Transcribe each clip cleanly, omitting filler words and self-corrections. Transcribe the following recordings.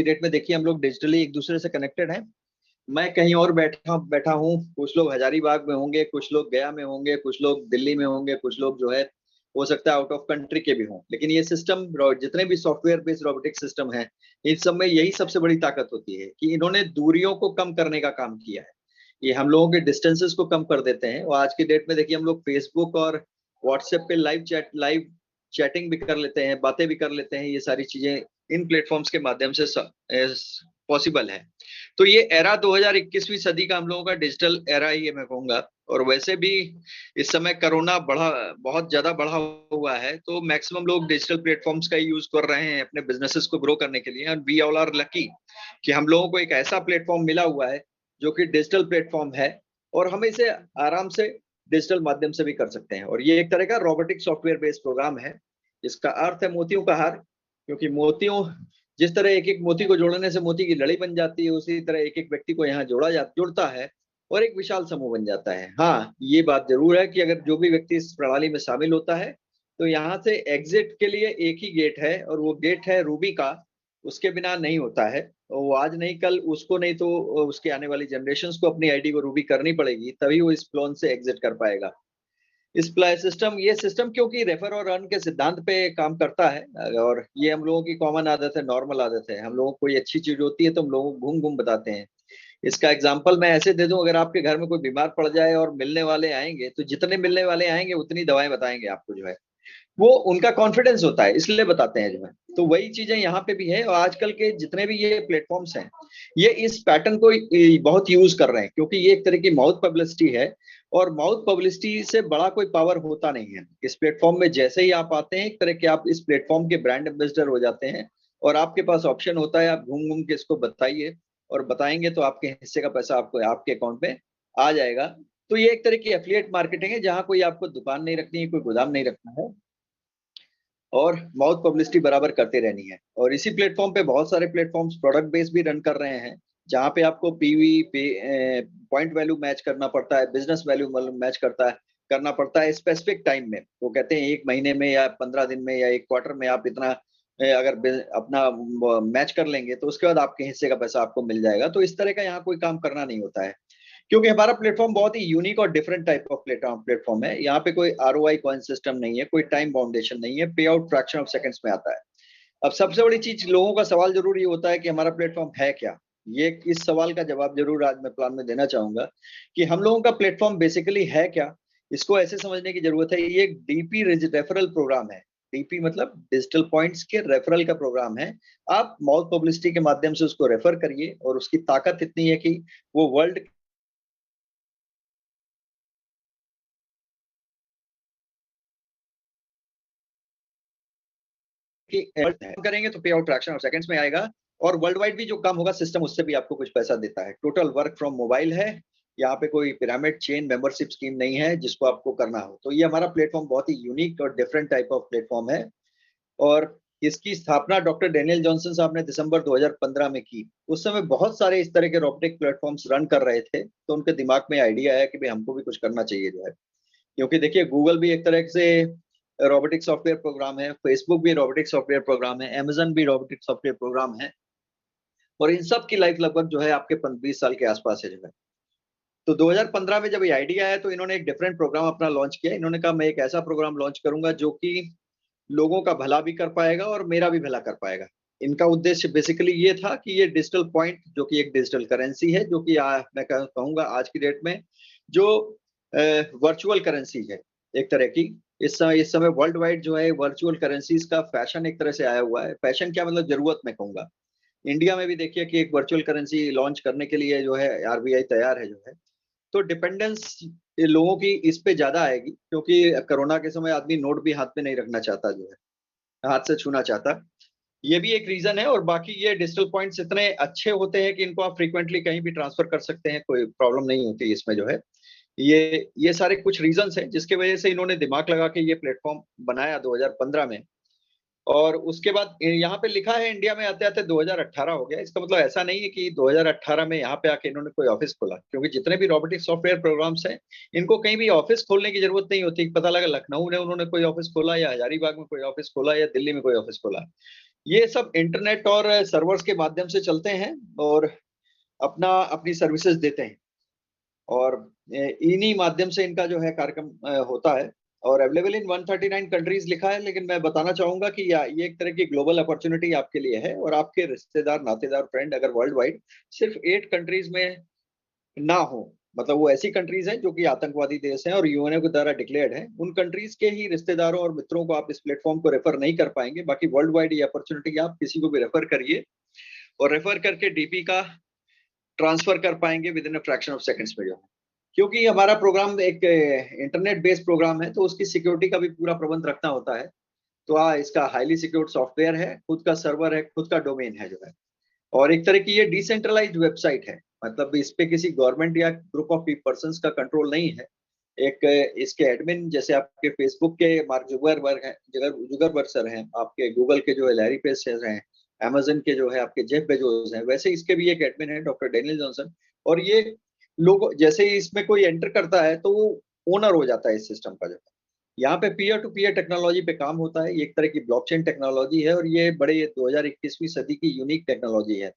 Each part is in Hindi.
की डेट में देखिए हम लोग डिजिटली एक दूसरे से कनेक्टेड हैं। मैं कहीं और बैठा बैठा हूँ, कुछ लोग हजारीबाग में होंगे, कुछ लोग गया में होंगे, कुछ लोग दिल्ली में होंगे, कुछ लोग जो है हो सकता है आउट ऑफ कंट्री के भी हों। लेकिन ये सिस्टम, जितने भी सॉफ्टवेयर बेस्ड रोबोटिक सिस्टम है, इन सब में यही सबसे बड़ी ताकत होती है कि इन्होंने दूरियों को कम करने का काम किया है। ये हम लोगों के डिस्टेंसेस को कम कर देते हैं। और आज की डेट में देखिए हम लोग फेसबुक और व्हाट्सएप पे लाइव चैटिंग भी कर लेते हैं, बातें भी कर लेते हैं। ये सारी चीजें इन प्लेटफॉर्म्स के माध्यम से पॉसिबल है। तो ये एरा 2021वीं सदी का हम लोगों का डिजिटल एरा ही है मैं कहूंगा। और वैसे भी इस समय कोरोना बहुत ज्यादा बढ़ा हुआ है, तो मैक्सिमम लोग डिजिटल प्लेटफॉर्म्स का यूज कर रहे हैं अपने बिजनेसेस को ग्रो करने के लिए। And we all are lucky कि हम लोगों को एक ऐसा प्लेटफॉर्म मिला हुआ है जो कि डिजिटल प्लेटफॉर्म है, और हम इसे आराम से डिजिटल माध्यम से भी कर सकते हैं। और ये एक तरह का रोबोटिक सॉफ्टवेयर बेस्ड प्रोग्राम है, जिसका अर्थ है मोतियों का हार। क्योंकि मोतियों, जिस तरह एक एक मोती को जोड़ने से मोती की लड़ी बन जाती है, उसी तरह एक एक व्यक्ति को यहाँ जुड़ता है और एक विशाल समूह बन जाता है। हाँ, ये बात जरूर है कि अगर जो भी व्यक्ति इस प्रणाली में शामिल होता है, तो यहाँ से एग्जिट के लिए एक ही गेट है, और वो गेट है रूबी का। उसके बिना नहीं होता है। वो आज नहीं कल उसको, नहीं तो उसके आने वाली जनरेशन को अपनी आईडी को रूबी करनी पड़ेगी, तभी वो इस प्लोन से एग्जिट कर पाएगा। ये सिस्टम क्योंकि रेफर और अर्न के सिद्धांत पे काम करता है, और ये हम लोगों की कॉमन आदत है, नॉर्मल आदत है। हम लोगों को कोई अच्छी चीज होती है तो हम लोगों को घूम घूम बताते हैं। इसका एग्जाम्पल मैं ऐसे दे दूं, अगर आपके घर में कोई बीमार पड़ जाए और मिलने वाले आएंगे, तो जितने मिलने वाले आएंगे उतनी दवाएं बताएंगे आपको, जो है वो उनका कॉन्फिडेंस होता है, इसलिए बताते हैं जो है। तो वही चीजें यहाँ पे भी है। और आजकल के जितने भी ये प्लेटफॉर्म्स हैं, ये इस पैटर्न को बहुत यूज कर रहे हैं, क्योंकि ये एक तरह की माउथ पब्लिसिटी है। और माउथ पब्लिसिटी से बड़ा कोई पावर होता नहीं है। इस प्लेटफॉर्म में जैसे ही आप आते हैं, एक तरह के आप इस प्लेटफॉर्म के ब्रांड एम्बेसडर हो जाते हैं, और आपके पास ऑप्शन होता है, आप घूम घूम के इसको बताइए, और बताएंगे तो आपके हिस्से का पैसा आपको आपके अकाउंट में आ जाएगा। तो ये एक तरह की एफिलिएट मार्केटिंग है, जहां कोई आपको दुकान नहीं रखनी है, कोई गोदाम नहीं रखना है, और माउथ पब्लिसिटी बराबर करते रहनी है। और इसी प्लेटफॉर्म पे बहुत सारे प्लेटफॉर्म्स प्रोडक्ट बेस भी रन कर रहे हैं, जहाँ पे आपको पीवी पे पॉइंट वैल्यू मैच करना पड़ता है, बिजनेस वैल्यू करना पड़ता है स्पेसिफिक टाइम में। वो कहते हैं 1 महीने में या 15 दिन में या 1 क्वार्टर में आप इतना अगर अपना मैच कर लेंगे, तो उसके बाद आपके हिस्से का पैसा आपको मिल जाएगा। तो इस तरह का यहाँ कोई काम करना नहीं होता है, क्योंकि हमारा प्लेटफॉर्म बहुत ही यूनिक और डिफरेंट टाइप ऑफ प्लेटफॉर्म है। यहाँ पे कोई आरओआई कॉइन सिस्टम नहीं है, कोई टाइम बाउंडेशन नहीं है, पे आउट फ्रैक्शन ऑफ सेकंड्स में आता है। अब सबसे बड़ी चीज, लोगों का सवाल जरूर ये होता है कि हमारा प्लेटफॉर्म है क्या। ये इस सवाल का जवाब जरूर आज मैं प्लान में देना चाहूंगा कि हम लोगों का प्लेटफॉर्म बेसिकली है क्या। इसको ऐसे समझने की जरूरत है, ये एक डीपी रेफरल प्रोग्राम है। डीपी मतलब डिजिटल पॉइंट्स के रेफरल का प्रोग्राम है। आप माउथ पब्लिसिटी के माध्यम से उसको रेफर करिए, और उसकी ताकत इतनी है कि वो वर्ल्ड कि करेंगे तो पे आउट फ्रैक्शन ऑफ सेकंड्स में आएगा। और वर्ल्ड वाइड भी जो काम होगा, सिस्टम उससे भी आपको कुछ पैसा देता है। टोटल वर्क फ्रॉम मोबाइल है। यहाँ पे कोई पिरामिड चेन मेंबरशिप स्कीम नहीं है जिसको आपको करना हो। तो ये हमारा प्लेटफॉर्म बहुत ही यूनिक और डिफरेंट टाइप ऑफ प्लेटफॉर्म है। और इसकी स्थापना डॉक्टर डेनियल जॉनसन साहब ने दिसंबर 2015 में की। उस समय बहुत सारे इस तरह के रोबोटिक प्लेटफॉर्म्स रन कर रहे थे, तो उनके दिमाग में आइडिया आया कि भाई हमको भी कुछ करना चाहिए जो है। क्योंकि देखिए गूगल भी एक तरह से रोबोटिक सॉफ्टवेयर प्रोग्राम है, फेसबुक भी रोबोटिक सॉफ्टवेयर प्रोग्राम है, अमेजन भी रोबोटिक सॉफ्टवेयर प्रोग्राम है, और इन सब की लाइफ लगभग जो है आपके 20 साल के आसपास है जो है। तो 2015 में जब ये आइडिया आया, तो इन्होंने एक डिफरेंट प्रोग्राम अपना लॉन्च किया। इन्होंने कहा मैं एक ऐसा प्रोग्राम लॉन्च करूंगा जो कि लोगों का भला भी कर पाएगा और मेरा भी भला कर पाएगा। इनका उद्देश्य बेसिकली ये था कि ये डिजिटल पॉइंट, जो कि एक डिजिटल करेंसी है, जो कि मैं कहूंगा आज की डेट में जो वर्चुअल करेंसी है एक तरह की। इस समय वर्ल्ड वाइड जो है वर्चुअल करेंसीज का फैशन एक तरह से आया हुआ है। फैशन क्या मतलब, जरूरत मैं कहूंगा। इंडिया में भी देखिए कि एक वर्चुअल करेंसी लॉन्च करने के लिए जो है आरबीआई तैयार है जो है। तो डिपेंडेंस लोगों की इस पे ज्यादा आएगी, क्योंकि कोरोना के समय आदमी नोट भी हाथ में नहीं रखना चाहता जो है, हाथ से छूना चाहता। ये भी एक रीजन है। और बाकी ये डिजिटल पॉइंट्स इतने अच्छे होते हैं कि इनको आप फ्रीक्वेंटली कहीं भी ट्रांसफर कर सकते हैं, कोई प्रॉब्लम नहीं होती इसमें जो है। ये सारे कुछ रीजंस हैं जिसके वजह से इन्होंने दिमाग लगा के ये प्लेटफॉर्म बनाया 2015 में। और उसके बाद यहाँ पे लिखा है इंडिया में आते आते 2018 हो गया। इसका मतलब ऐसा नहीं है कि 2018 में यहाँ पे आके इन्होंने कोई ऑफिस खोला, क्योंकि जितने भी रोबोटिक सॉफ्टवेयर प्रोग्राम्स हैं, इनको कहीं भी ऑफिस खोलने की जरूरत नहीं होती। पता लगा लखनऊ में उन्होंने कोई ऑफिस खोला, या हजारीबाग में कोई ऑफिस खोला, या दिल्ली में कोई ऑफिस खोला। ये सब इंटरनेट और सर्वर्स के माध्यम से चलते हैं और अपनी सर्विसेज देते हैं, और इन्हीं माध्यम से इनका जो है कार्यक्रम होता है, और अवेलेबल इन 139 कंट्रीज लिखा है। लेकिन मैं बताना चाहूंगा कि ये एक तरह की ग्लोबल अपॉर्चुनिटी आपके लिए है, और आपके रिश्तेदार, नातेदार, फ्रेंड अगर वर्ल्ड वाइड सिर्फ 8 कंट्रीज में ना हो, मतलब वो ऐसी कंट्रीज हैं जो कि आतंकवादी देश हैं और यूएनओ के द्वारा डिक्लेयर्ड हैं, उन कंट्रीज के ही रिश्तेदारों और मित्रों को आप इस प्लेटफॉर्म को रेफर नहीं कर पाएंगे। बाकी वर्ल्ड वाइड ये अपॉर्चुनिटी आप किसी को भी रेफर करिए, और रेफर करके डीपी का ट्रांसफर कर पाएंगे with in a fraction of seconds में जो है। क्योंकि हमारा प्रोग्राम एक इंटरनेट बेस्ड प्रोग्राम है, तो उसकी सिक्योरिटी का भी पूरा प्रबंध रखना होता है। तो इसका हाईली सिक्योर्ड सॉफ्टवेयर है, खुद का सर्वर है, खुद का डोमेन है जो है, और एक तरह की ये डिसेंट्रलाइज्ड वेबसाइट है, मतलब इस पे किसी गवर्नमेंट या ग्रुप ऑफ पर्संस का कंट्रोल नहीं है। एक इसके एडमिन जैसे आपके फेसबुक के मार्क जुगरबर्ग हैं, जुगरबर्ग सर हैं, आपके गूगल के जो है लैरी पेज सर हैं, अमेजन के जो है आपके जेफ बेजोस हैं, वैसे इसके भी एक एडमिन है डॉक्टर डेनियल जॉनसन। और ये लोग जैसे ही इसमें कोई एंटर करता है तो वो ओनर हो जाता है इस सिस्टम का। जो है यहाँ पे पीयर टू पीयर टेक्नोलॉजी पे काम होता है, ये एक तरह की ब्लॉकचेन टेक्नोलॉजी है, और ये बड़े 2021वीं सदी की यूनिक टेक्नोलॉजी है।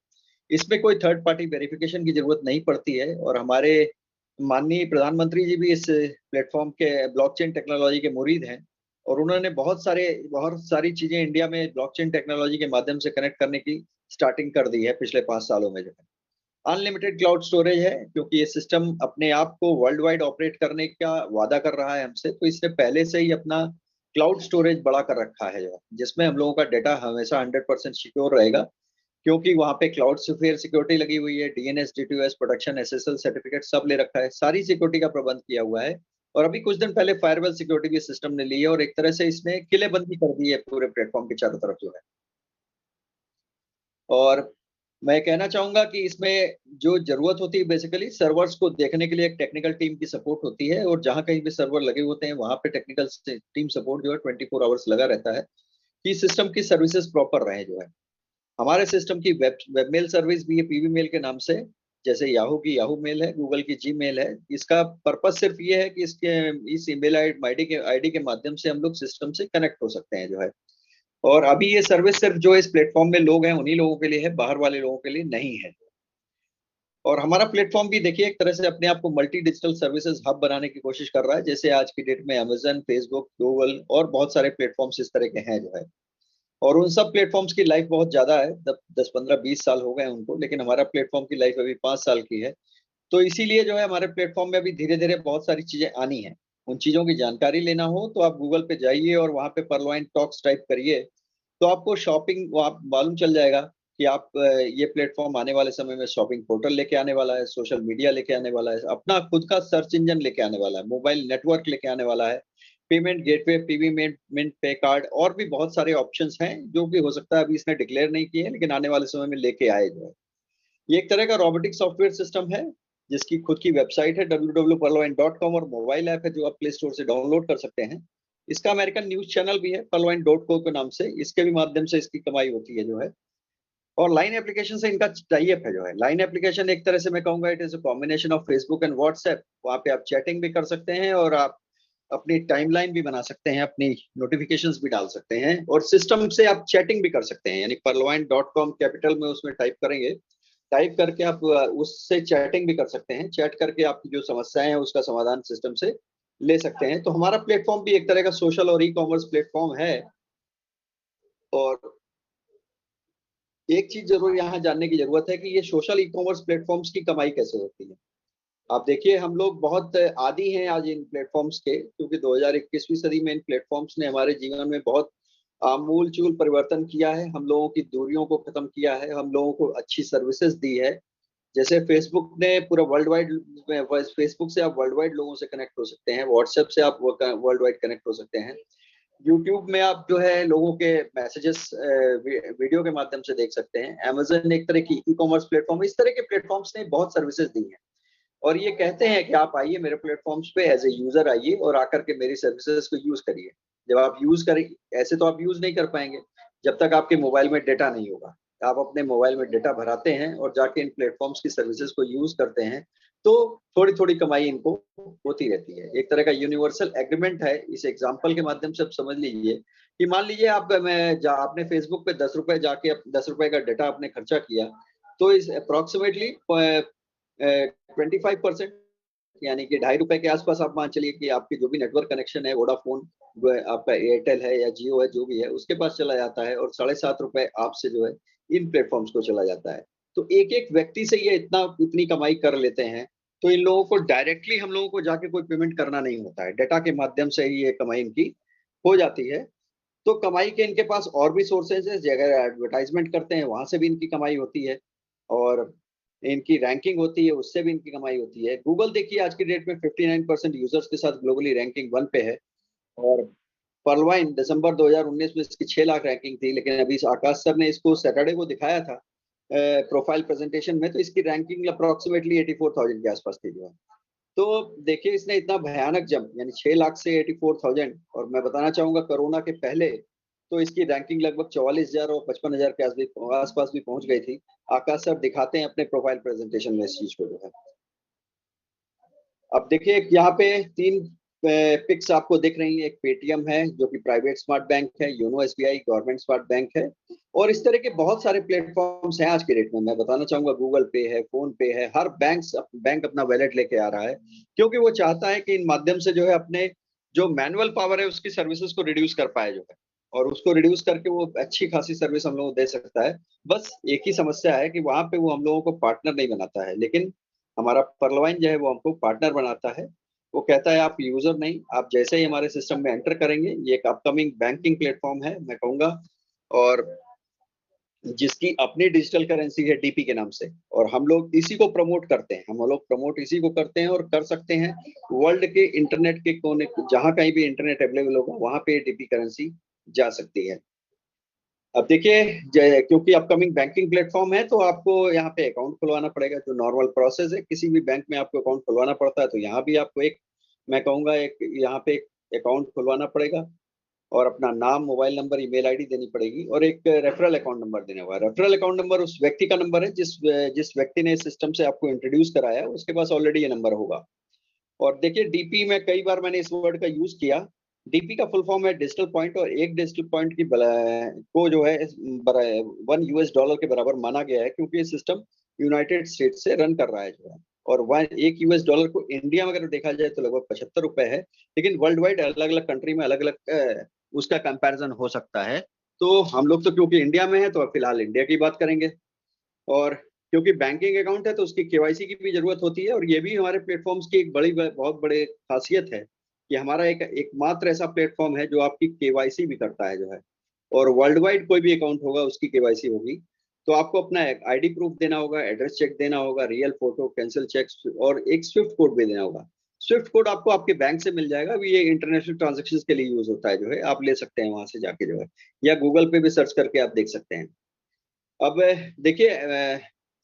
इसमें कोई थर्ड पार्टी वेरिफिकेशन की जरूरत नहीं पड़ती है, और हमारे माननीय प्रधानमंत्री जी भी इस प्लेटफॉर्म के ब्लॉकचेन टेक्नोलॉजी के मुरीद हैं, और उन्होंने बहुत सारी चीजें इंडिया में ब्लॉकचेन टेक्नोलॉजी के माध्यम से कनेक्ट करने की स्टार्टिंग कर दी है पिछले 5 सालों में। जो है अनलिमिटेड क्लाउड स्टोरेज है, क्योंकि ये सिस्टम अपने आप को वर्ल्ड वाइड ऑपरेट करने का वादा कर रहा है हमसे, तो इसने पहले से ही अपना क्लाउड स्टोरेज बढ़ा कर रखा है, जो जिसमें हम लोगों का डेटा हमेशा 100% सिक्योर रहेगा, क्योंकि वहाँ पे क्लाउड स्फीयर सिक्योरिटी लगी हुई है, डीएनएस, डीटीओएस, प्रोटेक्शन, एसएसएल सर्टिफिकेट सब ले रखा है, सारी सिक्योरिटी का प्रबंध किया हुआ है। और अभी कुछ दिन पहले फायरवॉल सिक्योरिटी भी सिस्टम ने ली है, और एक तरह से इसने किलेबंदी कर दी है पूरे प्लेटफॉर्म के चारों तरफ जो है। और मैं कहना चाहूंगा कि इसमें जो जरूरत होती है बेसिकली सर्वर्स को देखने के लिए एक टेक्निकल टीम की सपोर्ट होती है, और जहां कहीं भी सर्वर लगे होते हैं वहां पे टेक्निकल टीम सपोर्ट जो है 24 आवर्स लगा रहता है कि सिस्टम की सर्विसेज प्रॉपर रहे। जो है हमारे सिस्टम की वेब मेल सर्विस भी है पीवी मेल के नाम से, जैसे याहू की याहू मेल है, गूगल की जी मेल है। इसका पर्पस सिर्फ ये है कि इस ईमेल आईडी के माध्यम से हम लोग सिस्टम से कनेक्ट हो सकते हैं जो है। और अभी ये सर्विस सिर्फ जो इस प्लेटफॉर्म में लोग हैं उन्हीं लोगों के लिए है, बाहर वाले लोगों के लिए नहीं है। और हमारा प्लेटफॉर्म भी देखिए एक तरह से अपने आप को मल्टी डिजिटल सर्विसेज हब बनाने की कोशिश कर रहा है, जैसे आज की डेट में अमेजन, फेसबुक, गूगल और बहुत सारे प्लेटफॉर्म्स इस तरह के हैं जो है। और उन सब प्लेटफॉर्म्स की लाइफ बहुत ज्यादा है, 10, 15, 20 साल हो गए उनको, लेकिन हमारा प्लेटफॉर्म की लाइफ अभी 5 साल की है। तो इसीलिए जो है हमारे प्लेटफॉर्म में अभी धीरे धीरे बहुत सारी चीजें आनी है। उन चीजों की जानकारी लेना हो तो आप गूगल पे जाइए और वहां पे परलॉइन टॉक्स टाइप करिए, तो आपको शॉपिंग आप मालूम चल जाएगा कि आप ये प्लेटफॉर्म आने वाले समय में शॉपिंग पोर्टल लेके आने वाला है, सोशल मीडिया लेके आने वाला है, अपना खुद का सर्च इंजन लेके आने वाला है, मोबाइल नेटवर्क लेके आने वाला है, पेमेंट गेटवे, पेमेंट पे कार्ड, और भी बहुत सारे ऑप्शंस हैं जो कि हो सकता है अभी इसने डिक्लेयर नहीं किए हैं लेकिन आने वाले समय में लेके आए जो है। ये एक तरह का रोबोटिक सॉफ्टवेयर सिस्टम है जिसकी खुद की वेबसाइट है www.perloin.com, और मोबाइल ऐप है जो आप प्ले स्टोर से डाउनलोड कर सकते हैं। इसका अमेरिकन न्यूज चैनल भी है perloin.co के नाम से, इसके भी माध्यम से इसकी कमाई होती है जो है। और लाइन एप्लीकेशन से इनका टाइप है जो है। लाइन एप्लीकेशन एक तरह से मैं कहूंगा it is a combination of Facebook and WhatsApp. वहाँ पे आप चैटिंग भी कर सकते हैं, और आप अपनी टाइमलाइन भी बना सकते हैं, अपनी नोटिफिकेशंस भी डाल सकते हैं, और सिस्टम से आप चैटिंग भी कर सकते हैं, यानी perloin.com कैपिटल में उसमें टाइप करेंगे, टाइप करके आप उससे चैटिंग भी कर सकते हैं, चैट करके आपकी जो समस्याएं हैं उसका समाधान सिस्टम से ले सकते हैं। तो हमारा प्लेटफॉर्म भी एक तरह का सोशल और ई कॉमर्स प्लेटफॉर्म है। और एक चीज जरूर यहाँ जानने की जरूरत है कि ये सोशल ई कॉमर्स प्लेटफॉर्म्स की कमाई कैसे होती है। आप देखिए हम लोग बहुत आदी हैं आज इन प्लेटफॉर्म्स के, क्योंकि 2021वीं सदी में इन प्लेटफॉर्म्स ने हमारे जीवन में बहुत आमूल चूल परिवर्तन किया है। हम लोगों की दूरियों को खत्म किया है, हम लोगों को अच्छी सर्विसेज दी है। जैसे फेसबुक ने पूरा वर्ल्ड वाइड, फेसबुक से आप वर्ल्ड वाइड लोगों से कनेक्ट हो सकते हैं, व्हाट्सएप से आप वर्ल्ड वाइड कनेक्ट हो सकते हैं, यूट्यूब में आप जो है लोगों के मैसेजेस वीडियो के माध्यम से देख सकते हैं, अमेजन एक तरह की ई कॉमर्स प्लेटफॉर्म, इस तरह के प्लेटफॉर्म्स ने बहुत सर्विसेज दी हैं। और ये कहते हैं कि आप आइए मेरे प्लेटफॉर्म्स पे एज ए यूजर आइए और आकर के मेरी सर्विसेज को यूज करिए। जब आप यूज करें, ऐसे तो आप यूज नहीं कर पाएंगे जब तक आपके मोबाइल में डेटा नहीं होगा। आप अपने मोबाइल में डेटा भराते हैं और जाके इन प्लेटफॉर्म्स की सर्विसेज को यूज करते हैं, तो थोड़ी थोड़ी कमाई इनको होती रहती है। एक तरह का यूनिवर्सल एग्रीमेंट है। इस एग्जाम्पल के माध्यम से आप समझ लीजिए कि मान लीजिए आपने फेसबुक पे 10 रुपए जाके 10 रुपए का डाटा आपने खर्चा किया, तो इस अप्रोक्सीमेटली 25%, यानी कि ₹2.5 के आसपास आप मान चलिए कि आपकी जो भी नेटवर्क कनेक्शन है, वोडाफोन, आपका एयरटेल है या जियो है, जो भी है, उसके पास चला जाता है, और ₹7.5 आपसे जो है इन प्लेटफॉर्म्स को चला जाता है। तो एक-एक व्यक्ति से ये इतनी कमाई कर लेते हैं, तो इन लोगों को डायरेक्टली हम लोगों को जाके कोई पेमेंट करना नहीं होता है। डाटा के माध्यम से ही ये कमाई इनकी हो जाती है। तो कमाई के इनके पास और भी सोर्सेज़ हैं, अगर एडवर्टाइज़मेंट करते हैं, वहाँ से भी इनकी कमाई होती है, और इनकी रैंकिंग होती है, उससे भी इनकी कमाई होती है। गूगल देखिए आज की डेट में 59% यूज़र्स के साथ ग्लोबली रैंकिंग 1 पे है, और पर्लवाइन दिसंबर 2019 में इसकी 6 लाख रैंकिंग थी, लेकिन अभी इस आकाश सर ने इसको सैटरडे को दिखाया था प्रोफाइल प्रेज़ेंटेशन में, तो इसकी रैंकिंग अप्रॉक्सिमेटली 84,000 के आसपास थी जो है। तो देखिए इसने इतना भयानक जंप, यानी 6 लाख से 84,000, और मैं बताना चाहूँगा कोरोना के पहले तो इसकी रैंकिंग लगभग 44,000 और 55,000 के आसपास भी पहुँच गई थी। आकाश सर दिखाते हैं अपने प्रोफाइल प्रेज़ेंटेशन में इस चीज़ को जो है। अब देखिए यहाँ पे 3 पिक्स आपको दिख रही हैं। एक पेटीएम है जो कि प्राइवेट स्मार्ट बैंक है, YONO SBI government smart bank है, और इस तरह के बहुत सारे प्लेटफ़ॉर्म्स हैं आज के डेट में। मैं बताना चाहूँगा गूगल पे है, फ़ोन पे है, हर बैंक अपना वॉलेट लेके आ रहा है, क्योंकि वो चाहता है कि इन माध्यम से जो है अपने जो मैनुअल पावर है उसकी सर्विसेज़ को रिड्यूस कर पाए जो है, और उसको रिड्यूस करके वो अच्छी खासी सर्विस हम लोगों को दे सकता है। बस एक ही समस्या है कि वहाँ पे वो हम लोगों को पार्टनर नहीं बनाता है, लेकिन हमारा पर्लवाइन जो है वो हमको पार्टनर बनाता है। वो कहता है आप यूज़र नहीं, आप जैसे ही हमारे सिस्टम में एंटर करेंगे, ये एक अपकमिंग बैंकिंग प्लेटफ़ॉर्म है मैं कहूँगा, और जिसकी अपनी डिजिटल करेंसी है डीपी के नाम से, और हम लोग इसी को प्रमोट करते हैं। हम लोग प्रमोट इसी को करते हैं और कर सकते हैं। वर्ल्ड के इंटरनेट के कोने, जहाँ कहीं भी इंटरनेट अवेलेबल होगा, वहाँ पे डीपी करेंसी जा सकती है। अब देखिए क्योंकि अपकमिंग बैंकिंग प्लेटफॉर्म है, तो आपको यहाँ पे अकाउंट खुलवाना पड़ेगा, जो नॉर्मल प्रोसेस है। किसी भी बैंक में आपको अकाउंट खुलवाना पड़ता है, तो यहाँ भी आपको मैं कहूँगा एक यहाँ पे एक अकाउंट खुलवाना पड़ेगा, और अपना नाम, मोबाइल नंबर, ईमेल आईडी देनी पड़ेगी, और एक रेफरल अकाउंट नंबर देना होगा। रेफरल अकाउंट नंबर उस व्यक्ति का नंबर है जिस व्यक्ति ने सिस्टम से आपको इंट्रोड्यूस कराया है, उसके पास ऑलरेडी ये नंबर होगा। और देखिए डीपी में कई बार मैंने इस वर्ड का यूज़ किया। डीपी का फुल फॉर्म है डिजिटल पॉइंट, और एक डिजिटल पॉइंट को जो है $1 के बराबर माना गया है, क्योंकि ये सिस्टम यूनाइटेड स्टेट्स से रन कर रहा है जो है। और $1 को इंडिया में अगर देखा जाए तो लगभग ₹75 है, लेकिन वर्ल्ड वाइड अलग-अलग कंट्री में अलग-अलग उसका कंपैरिजन हो सकता है। तो हम लोग तो क्योंकि इंडिया में हैं, तो फिलहाल इंडिया की बात करेंगे। और क्योंकि बैंकिंग अकाउंट है, तो उसकी केवाईसी की भी ज़रूरत होती है, और ये भी हमारे प्लेटफ़ॉर्म्स की एक बहुत बड़ी ख़ासियत है कि हमारा एकमात्र ऐसा प्लेटफ़ॉर्म है जो आपकी केवाईसी भी करता है जो है। और वर्ल्ड वाइड कोई भी अकाउंट होगा, उसकी केवाईसी होगी, तो आपको अपना एक आईडी प्रूफ देना होगा, एड्रेस चेक देना होगा, रियल फ़ोटो, कैंसल चेक्स, और एक स्विफ्ट कोड भी देना होगा। स्विफ्ट कोड आपको आपके बैंक से मिल जाएगा। अभी ये इंटरनेशनल ट्रांज़ैक्शंस के लिए यूज़ होता है जो है, आप ले सकते हैं वहाँ से जाके जो है, या गूगल पे भी सर्च करके आप देख सकते हैं। अब देखिए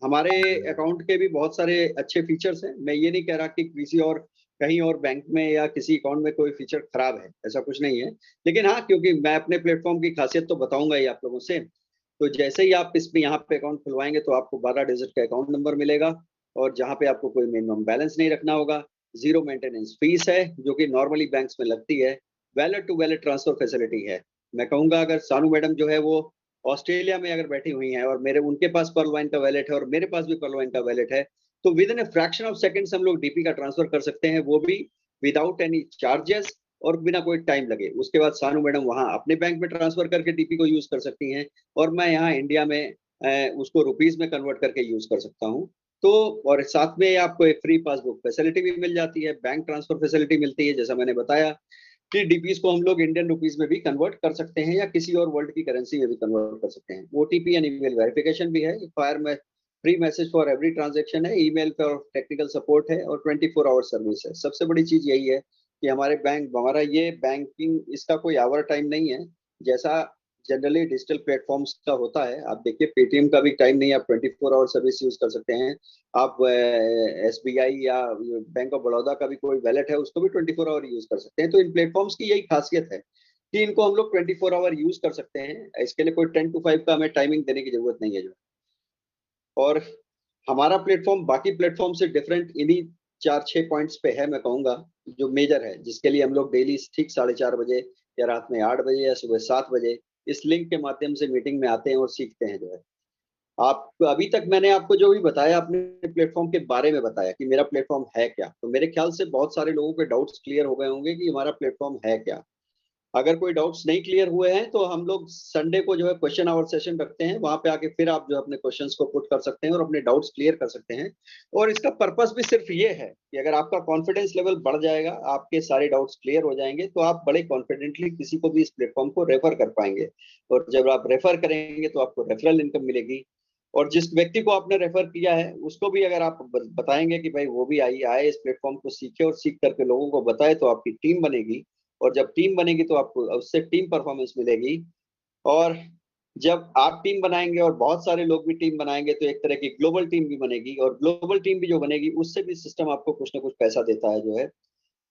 हमारे अकाउंट के भी बहुत सारे अच्छे फीचर्स हैं। मैं ये नहीं कह रहा कि किसी और कहीं और बैंक में या किसी अकाउंट में कोई फीचर खराब है, ऐसा कुछ नहीं है। लेकिन हाँ, क्योंकि मैं अपने प्लेटफ़ॉर्म की खासियत तो बताऊँगा ही आप लोगों से। तो जैसे ही आप इस पे यहाँ पे अकाउंट खुलवाएँगे, तो आपको 12 डिजिट का अकाउंट नंबर मिलेगा, और जहाँ पे आपको कोई मिनिमम बैलेंस नहीं रखना होगा। ज़ीरो मेंटेनेंस फीस है, जो कि नॉर्मली बैंक्स में लगती है। Wallet to wallet transfer facility है। मैं कहूँगा अगर सानू मैडम जो है वो ऑस्ट्रेलिया में अगर बैठी हुई हैं, और मेरे उनके पास पर्लवाइन का वैलेट है, और मेरे पास भी पर्लवाइन का वैलेट है, तो with in a fraction of seconds हम लोग डीपी का ट्रांसफर कर सकते हैं, वो भी विदाउट एनी चार्जेस और बिना कोई टाइम लगे। उसके बाद सानू मैडम वहाँ अपने बैंक में ट्रांसफर करके डीपी को यूज़ कर सकती हैं, और मैं यहाँ इंडिया में उसको रुपीज़ में कन्वर्ट करके यूज़ कर सकता हूँ। तो और साथ में आपको एक फ्री पासबुक फैसिलिटी भी मिल जाती है, बैंक ट्रांसफर फैसिलिटी मिलती है, जैसा मैंने बताया कि डीपीज़ को हम लोग इंडियन रुपीज़ में भी कन्वर्ट कर सकते हैं, या किसी और वर्ल्ड की करेंसी में भी कन्वर्ट कर सकते हैं। ओटीपी एंड ईमेल वेरिफिकेशन भी है, फायर में free message for every transaction है, ईमेल फॉर टेक्निकल सपोर्ट है, और 24 आवर सर्विस है। सबसे बड़ी चीज़ यही है कि हमारा ये बैंकिंग, इसका कोई आवर टाइम नहीं है, जैसा जनरली डिजिटल प्लेटफ़ॉर्म्स का होता है। आप देखिए पेटीएम का भी टाइम नहीं है, आप 24 आवर सर्विस यूज़ कर सकते हैं। आप एसबीआई या बैंक ऑफ बड़ौदा का भी कोई वैलेट है, उसको भी 24 आवर यूज़ कर सकते हैं। तो इन प्लेटफ़ॉर्म्स की यही खासियत है कि इनको हम लोग 24 आवर यूज़ कर सकते हैं। इसके लिए कोई 10 टू 5 का हमें टाइमिंग देने की ज़रूरत नहीं है जो। और हमारा प्लेटफ़ॉर्म बाकी प्लेटफ़ॉर्म से डिफरेंट इन्हीं 4-6 पॉइंट्स पे है मैं कहूँगा, जो मेजर है, जिसके लिए हम लोग डेली ठीक 4:30 बजे या रात में 8 बजे या सुबह 7 बजे इस लिंक के माध्यम से मीटिंग में आते हैं और सीखते हैं जो है। आप अभी तक मैंने आपको जो भी बताया अपने प्लेटफॉर्म के बारे में बताया कि मेरा प्लेटफॉर्म है क्या, तो मेरे ख्याल से बहुत सारे लोगों के डाउट्स क्लियर हो गए होंगे कि हमारा प्लेटफॉर्म है क्या। अगर कोई डाउट्स नहीं क्लियर हुए हैं तो हम लोग संडे को जो है क्वेश्चन आवर सेशन रखते हैं, वहां पे आके फिर आप जो अपने क्वेश्चंस को पुट कर सकते हैं और अपने डाउट्स क्लियर कर सकते हैं। और इसका पर्पस भी सिर्फ ये है कि अगर आपका कॉन्फिडेंस लेवल बढ़ जाएगा, आपके सारे डाउट्स क्लियर हो जाएंगे, तो आप बड़े कॉन्फिडेंटली किसी को भी इस प्लेटफॉर्म को रेफर कर पाएंगे। और जब आप रेफर करेंगे तो आपको रेफरल इनकम मिलेगी। और जिस व्यक्ति को आपने रेफर किया है उसको भी अगर आप बताएंगे कि भाई वो भी आए इस प्लेटफॉर्म को सीखे और सीख करके लोगों को बताए, तो आपकी टीम बनेगी। और जब टीम बनेगी तो आपको उससे टीम परफॉर्मेंस मिलेगी। और जब आप टीम बनाएंगे और बहुत सारे लोग भी टीम बनाएंगे तो एक तरह की ग्लोबल टीम भी बनेगी। और ग्लोबल टीम भी जो बनेगी उससे भी सिस्टम आपको कुछ ना कुछ पैसा देता है जो है।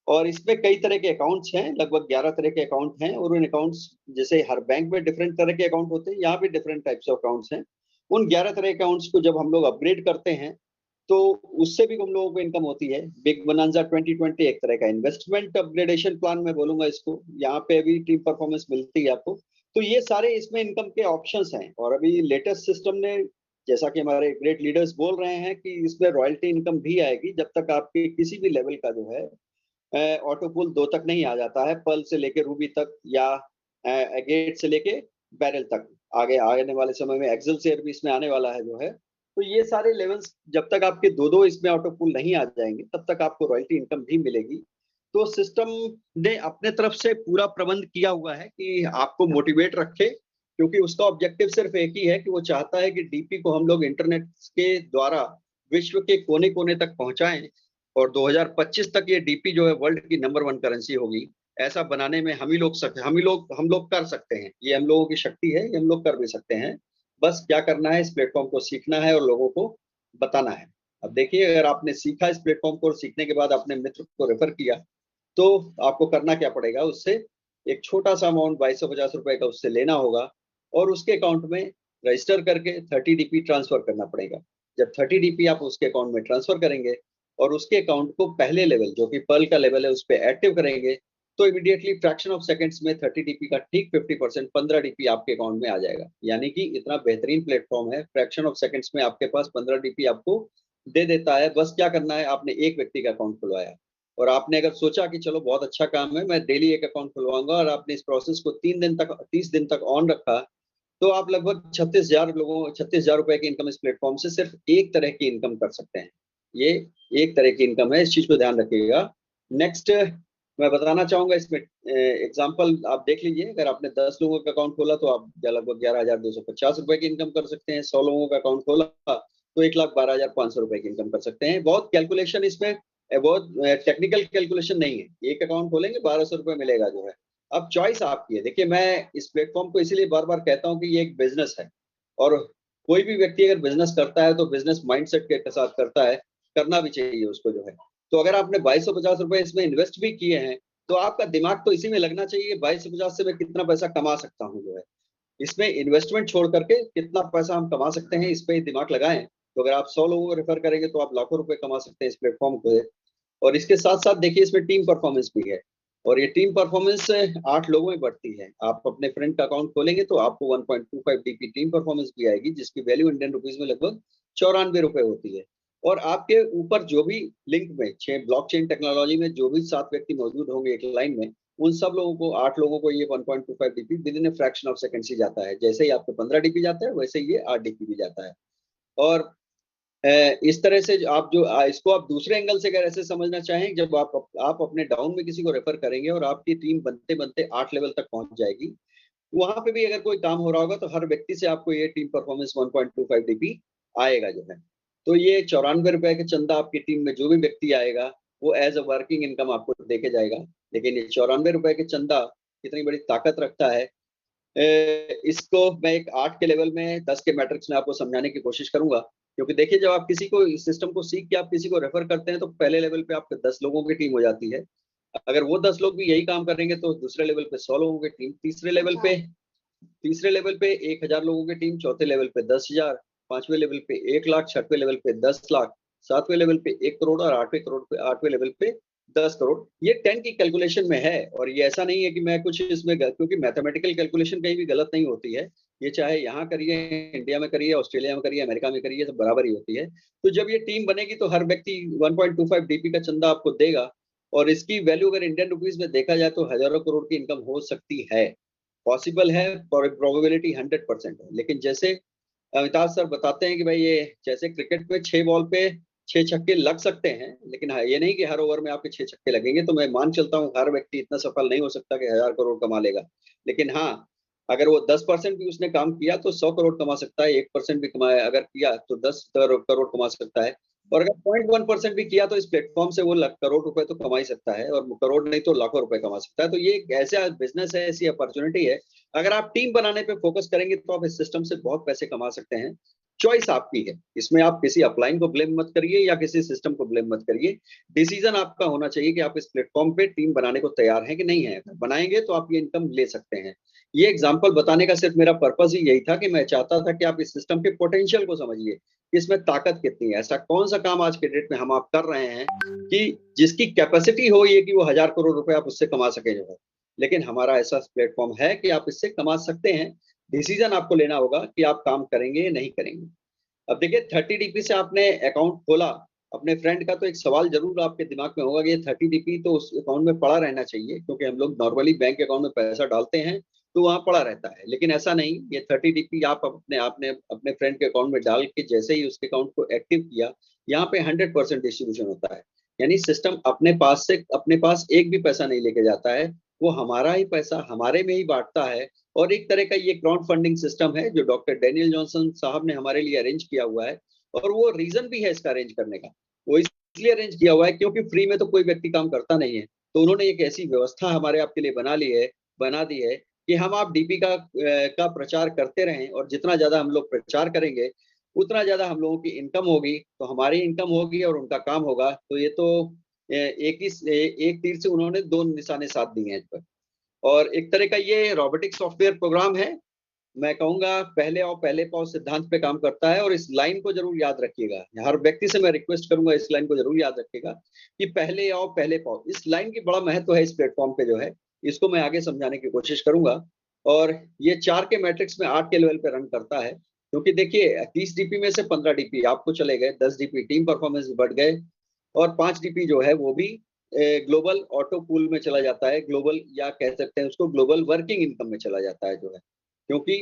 और इसमें कई तरह के अकाउंट्स हैं, लगभग 11 तरह के अकाउंट हैं। और उन अकाउंट्स, जैसे हर बैंक में डिफरेंट तरह के अकाउंट होते हैं, यहाँ भी डिफरेंट टाइप्स ऑफ अकाउंट्स हैं। उन 11 तरह के अकाउंट्स को जब हम लोग अपग्रेड करते हैं तो उससे भी हम लोगों को इनकम होती है। बिग बोनांजा 2020 एक तरह का इन्वेस्टमेंट अपग्रेडेशन प्लान मैं बोलूंगा इसको, यहाँ पे अभी टीम परफॉर्मेंस मिलती है आपको। तो ये सारे इसमें इनकम के ऑप्शंस हैं। और अभी लेटेस्ट सिस्टम ने, जैसा कि हमारे ग्रेट लीडर्स बोल रहे हैं, कि इसमें रॉयल्टी इनकम भी आएगी जब तक आपके किसी भी लेवल का जो है ऑटो पूल 2 तक नहीं आ जाता है, पर्ल से लेके रूबी तक या एगेट से लेके बैरल तक। आगे आने वाले समय में एक्सेल शेयर भी इसमें आने वाला है जो है। तो ये सारे लेवल्स जब तक आपके दो इसमें ऑटो पूल नहीं आ जाएंगे तब तक आपको रॉयल्टी इनकम भी मिलेगी। तो सिस्टम ने अपने तरफ से पूरा प्रबंध किया हुआ है कि आपको मोटिवेट रखे, क्योंकि उसका ऑब्जेक्टिव सिर्फ एक ही है कि वो चाहता है कि डीपी को हम लोग इंटरनेट के द्वारा विश्व के कोने कोने तक पहुंचाएं। और 2025 तक ये डीपी जो है वर्ल्ड की नंबर 1 करेंसी होगी। ऐसा बनाने में हम लोग कर सकते हैं। ये हम लोगों की शक्ति है, ये हम लोग कर भी सकते हैं। बस क्या करना है, इस प्लेटफॉर्म को सीखना है और लोगों को बताना है। अब देखिए, अगर आपने सीखा इस प्लेटफॉर्म को और सीखने के बाद अपने मित्र को रेफर किया, तो आपको करना क्या पड़ेगा, उससे एक छोटा सा अमाउंट 2250 रुपए का उससे लेना होगा और उसके अकाउंट में रजिस्टर करके 30 डीपी ट्रांसफर करना पड़ेगा। जब 30 डीपी आप उसके अकाउंट में ट्रांसफर करेंगे और उसके अकाउंट को पहले लेवल, जो कि पर्ल का लेवल है, उस पर एक्टिव करेंगे, तो इमीडिएटली फ्रैक्शन ऑफ सेकंड्स में 30 डीपी का ठीक 50% 15 डीपी आपके अकाउंट में आ जाएगा। यानी कि इतना बेहतरीन प्लेटफॉर्म है, फ्रैक्शन ऑफ सेकंड्स में आपके पास 15 डीपी आपको दे देता है। बस क्या करना है, आपने एक व्यक्ति का अकाउंट खुलवाया और आपने अगर सोचा कि चलो बहुत अच्छा काम है, मैं डेली एक अकाउंट खुलवाऊंगा, और आपने इस प्रोसेस को 30 दिन तक ऑन रखा, तो आप लगभग 36,000 रुपए की इनकम इस प्लेटफॉर्म से सिर्फ एक तरह की इनकम कर सकते हैं। ये एक तरह की इनकम है, इस चीज को ध्यान रखिएगा। नेक्स्ट मैं बताना चाहूंगा इसमें एग्जांपल आप देख लीजिए। अगर आपने 10 लोगों का अकाउंट खोला तो आप लगभग 11,250 रुपए की इनकम कर सकते हैं। 100 लोगों का अकाउंट खोला तो 1,12,500 रुपए की इनकम कर सकते हैं। बहुत कैलकुलेशन इसमें, बहुत टेक्निकल कैलकुलेशन नहीं है। एक अकाउंट खोलेंगे 1,200 रुपए मिलेगा जो है। अब चॉइस आपकी है। देखिए, मैं इस प्लेटफॉर्म को इसीलिए बार बार कहता हूँ कि ये एक बिजनेस है, और कोई भी व्यक्ति अगर बिजनेस करता है तो बिजनेस माइंडसेट के साथ करता है, करना भी चाहिए उसको जो है। तो अगर आपने 2250 रुपए इसमें इन्वेस्ट भी किए हैं, तो आपका दिमाग तो इसी में लगना चाहिए, 2250 से मैं कितना पैसा कमा सकता हूँ जो है। इसमें इन्वेस्टमेंट छोड़ करके कितना पैसा हम कमा सकते हैं, इस पे दिमाग लगाएं। तो अगर आप 100 लोगों को रेफर करेंगे तो आप लाखों रुपए कमा सकते हैं इस प्लेटफॉर्म पे। और इसके साथ साथ देखिए, इसमें टीम परफॉर्मेंस भी है। और ये टीम परफॉर्मेंस 8 लोगों में बढ़ती है। आप अपने फ्रेंड का अकाउंट खोलेंगे तो आपको 1.25 डीपी टीम परफॉर्मेंस भी आएगी, जिसकी वैल्यू इंडियन रुपीज में लगभग 94 रुपए होती है। और आपके ऊपर जो भी लिंक में 6 ब्लॉकचेन टेक्नोलॉजी में जो भी 7 व्यक्ति मौजूद होंगे एक लाइन में, उन सब लोगों को, 8 लोगों को ये 1.25 DP within a fraction of second ही जाता है। जैसे ही आपको 15 डीपी जाता है वैसे ही ये 8 डीपी भी जाता है। और इस तरह से आप जो इसको आप दूसरे एंगल से अगर ऐसे समझना चाहें, जब आप अपने डाउन में किसी को रेफर करेंगे और आपकी टीम बनते बनते 8 लेवल तक पहुंच जाएगी, वहां पे भी अगर कोई काम हो रहा होगा तो हर व्यक्ति से आपको ये टीम परफॉर्मेंस 1.25 डीपी आएगा जो है। तो ये 94 रुपए के चंदा आपकी टीम में जो भी व्यक्ति आएगा वो एज अ वर्किंग इनकम आपको देके जाएगा। लेकिन ये 94 रुपए के चंदा कितनी बड़ी ताकत रखता है, इसको मैं एक 8 के लेवल में 10 के मैट्रिक्स में आपको समझाने की कोशिश करूंगा। क्योंकि देखिए, जब आप किसी को इस सिस्टम को सीख के आप किसी को रेफर करते हैं तो पहले लेवल पे आपके 10 लोगों की टीम हो जाती है। अगर वो 10 लोग भी यही काम करेंगे तो दूसरे लेवल पे 100 लोगों की टीम, तीसरे लेवल पे 1,000 लोगों की टीम, चौथे लेवल पे 10,000, पांचवें लेवल पे 1 लाख, छठवें लेवल पे 10 लाख, सातवें लेवल पे 1 करोड़ और आठवें लेवल पे 10 करोड़, ये 10 की कैलकुलेशन में है। और ये ऐसा नहीं है कि मैं कुछ इसमें क्योंकि मैथमेटिकल कैलकुलेशन कहीं भी गलत नहीं होती है, ये चाहे यहाँ करिए, इंडिया में करिए, ऑस्ट्रेलिया में करिए, अमेरिका में करिए, सब बराबर ही होती है। तो जब ये टीम बनेगी तो हर व्यक्ति 1.25 डीपी का चंदा आपको देगा, और इसकी वैल्यू अगर इंडियन रुपीज में देखा जाए तो हजारों करोड़ की इनकम हो सकती है, पॉसिबल है, प्रोबेबिलिटी 100% है। लेकिन जैसे अमिताभ सर बताते हैं कि भाई ये जैसे क्रिकेट में 6 बॉल पे 6 छक्के लग सकते हैं, लेकिन हाँ, ये नहीं कि हर ओवर में आपके 6 छक्के लगेंगे। तो मैं मान चलता हूँ हर व्यक्ति इतना सफल नहीं हो सकता कि 1000 करोड़ कमा लेगा। लेकिन हाँ, अगर वो 10% भी उसने काम किया तो 100 करोड़ कमा सकता है, 1% भी कमाया अगर किया तो 10 करोड़ कमा सकता है। और अगर 0.1% भी किया तो इस प्लेटफॉर्म से वो लाख करोड़ रुपए तो कमा ही सकता है, और करोड़ नहीं तो लाखों रुपए कमा सकता है। तो ये एक ऐसा बिजनेस है, ऐसी अपॉर्चुनिटी है। अगर आप टीम बनाने पे फोकस करेंगे तो आप इस सिस्टम से बहुत पैसे कमा सकते हैं। चॉइस आपकी है, इसमें आप किसी अपलाइन को ब्लेम मत करिए या किसी सिस्टम को ब्लेम मत करिए। डिसीजन आपका होना चाहिए कि आप इस प्लेटफॉर्म पे टीम बनाने को तैयार हैं कि नहीं है। बनाएंगे तो आप ये इनकम ले सकते हैं। ये एग्जाम्पल बताने का सिर्फ मेरा पर्पस ही यही था कि मैं चाहता था कि आप इस सिस्टम के पोटेंशियल को समझिए, इसमें ताकत कितनी है। ऐसा कौन सा काम आज के डेट में हम आप कर रहे हैं कि जिसकी कैपेसिटी हो ये कि वो 1000 करोड़ रुपए आप उससे कमा सके जो है। लेकिन हमारा ऐसा प्लेटफॉर्म है कि आप इससे कमा सकते हैं। डिसीजन आपको लेना होगा कि आप काम करेंगे या नहीं करेंगे। अब देखिए 30 डीपी से आपने अकाउंट खोला अपने फ्रेंड का, तो एक सवाल जरूर आपके दिमाग में होगा कि ये 30 डीपी तो उस अकाउंट में पड़ा रहना चाहिए, क्योंकि हम लोग नॉर्मली बैंक अकाउंट में पैसा डालते हैं तो वहां पड़ा रहता है। लेकिन ऐसा नहीं, ये 30 डीपी आप अपने फ्रेंड के अकाउंट में डाल के जैसे ही उसके अकाउंट को एक्टिव किया, यहाँ पे 100% डिस्ट्रीब्यूशन होता है। यानी सिस्टम अपने पास एक भी पैसा नहीं लेके जाता है, वो हमारा ही पैसा हमारे में ही बांटता है। और एक तरह का ये क्राउड फंडिंग सिस्टम है जो डॉक्टर डेनियल जॉनसन साहब ने हमारे लिए अरेंज किया हुआ है। और वो रीजन भी है इसका अरेंज करने का, वो इसलिए अरेंज किया हुआ है क्योंकि फ्री में तो कोई व्यक्ति काम करता नहीं है। तो उन्होंने एक ऐसी व्यवस्था हमारे आपके लिए बना दी है कि हम आप डीपी का प्रचार करते रहें, और जितना ज्यादा हम लोग प्रचार करेंगे उतना ज्यादा हम लोगों की इनकम होगी, तो हमारी इनकम होगी और उनका काम होगा। तो ये तो एक तीर से उन्होंने दो निशाने साध दिए हैं इस पर। और एक तरह का ये रोबोटिक सॉफ्टवेयर प्रोग्राम है। मैं कहूंगा पहले आओ पहले पाओ सिद्धांत पे काम करता है। और इस लाइन को जरूर याद रखिएगा, हर व्यक्ति से मैं रिक्वेस्ट करूंगा इस लाइन को जरूर याद रखिएगा कि पहले आओ पहले पाओ। इस लाइन की बड़ा महत्व है इस प्लेटफॉर्म पे जो है, इसको मैं आगे समझाने की कोशिश करूंगा। और ये 4 के मैट्रिक्स में 8 के लेवल पे रन करता है, क्योंकि देखिए 30 डीपी में से 15 डीपी आपको चले गए, 10 डीपी टीम परफॉर्मेंस बढ़ गए, और 5 डीपी जो है वो भी ग्लोबल ऑटो पूल में चला जाता है, ग्लोबल या कह सकते हैं उसको ग्लोबल वर्किंग इनकम में चला जाता है जो है। क्योंकि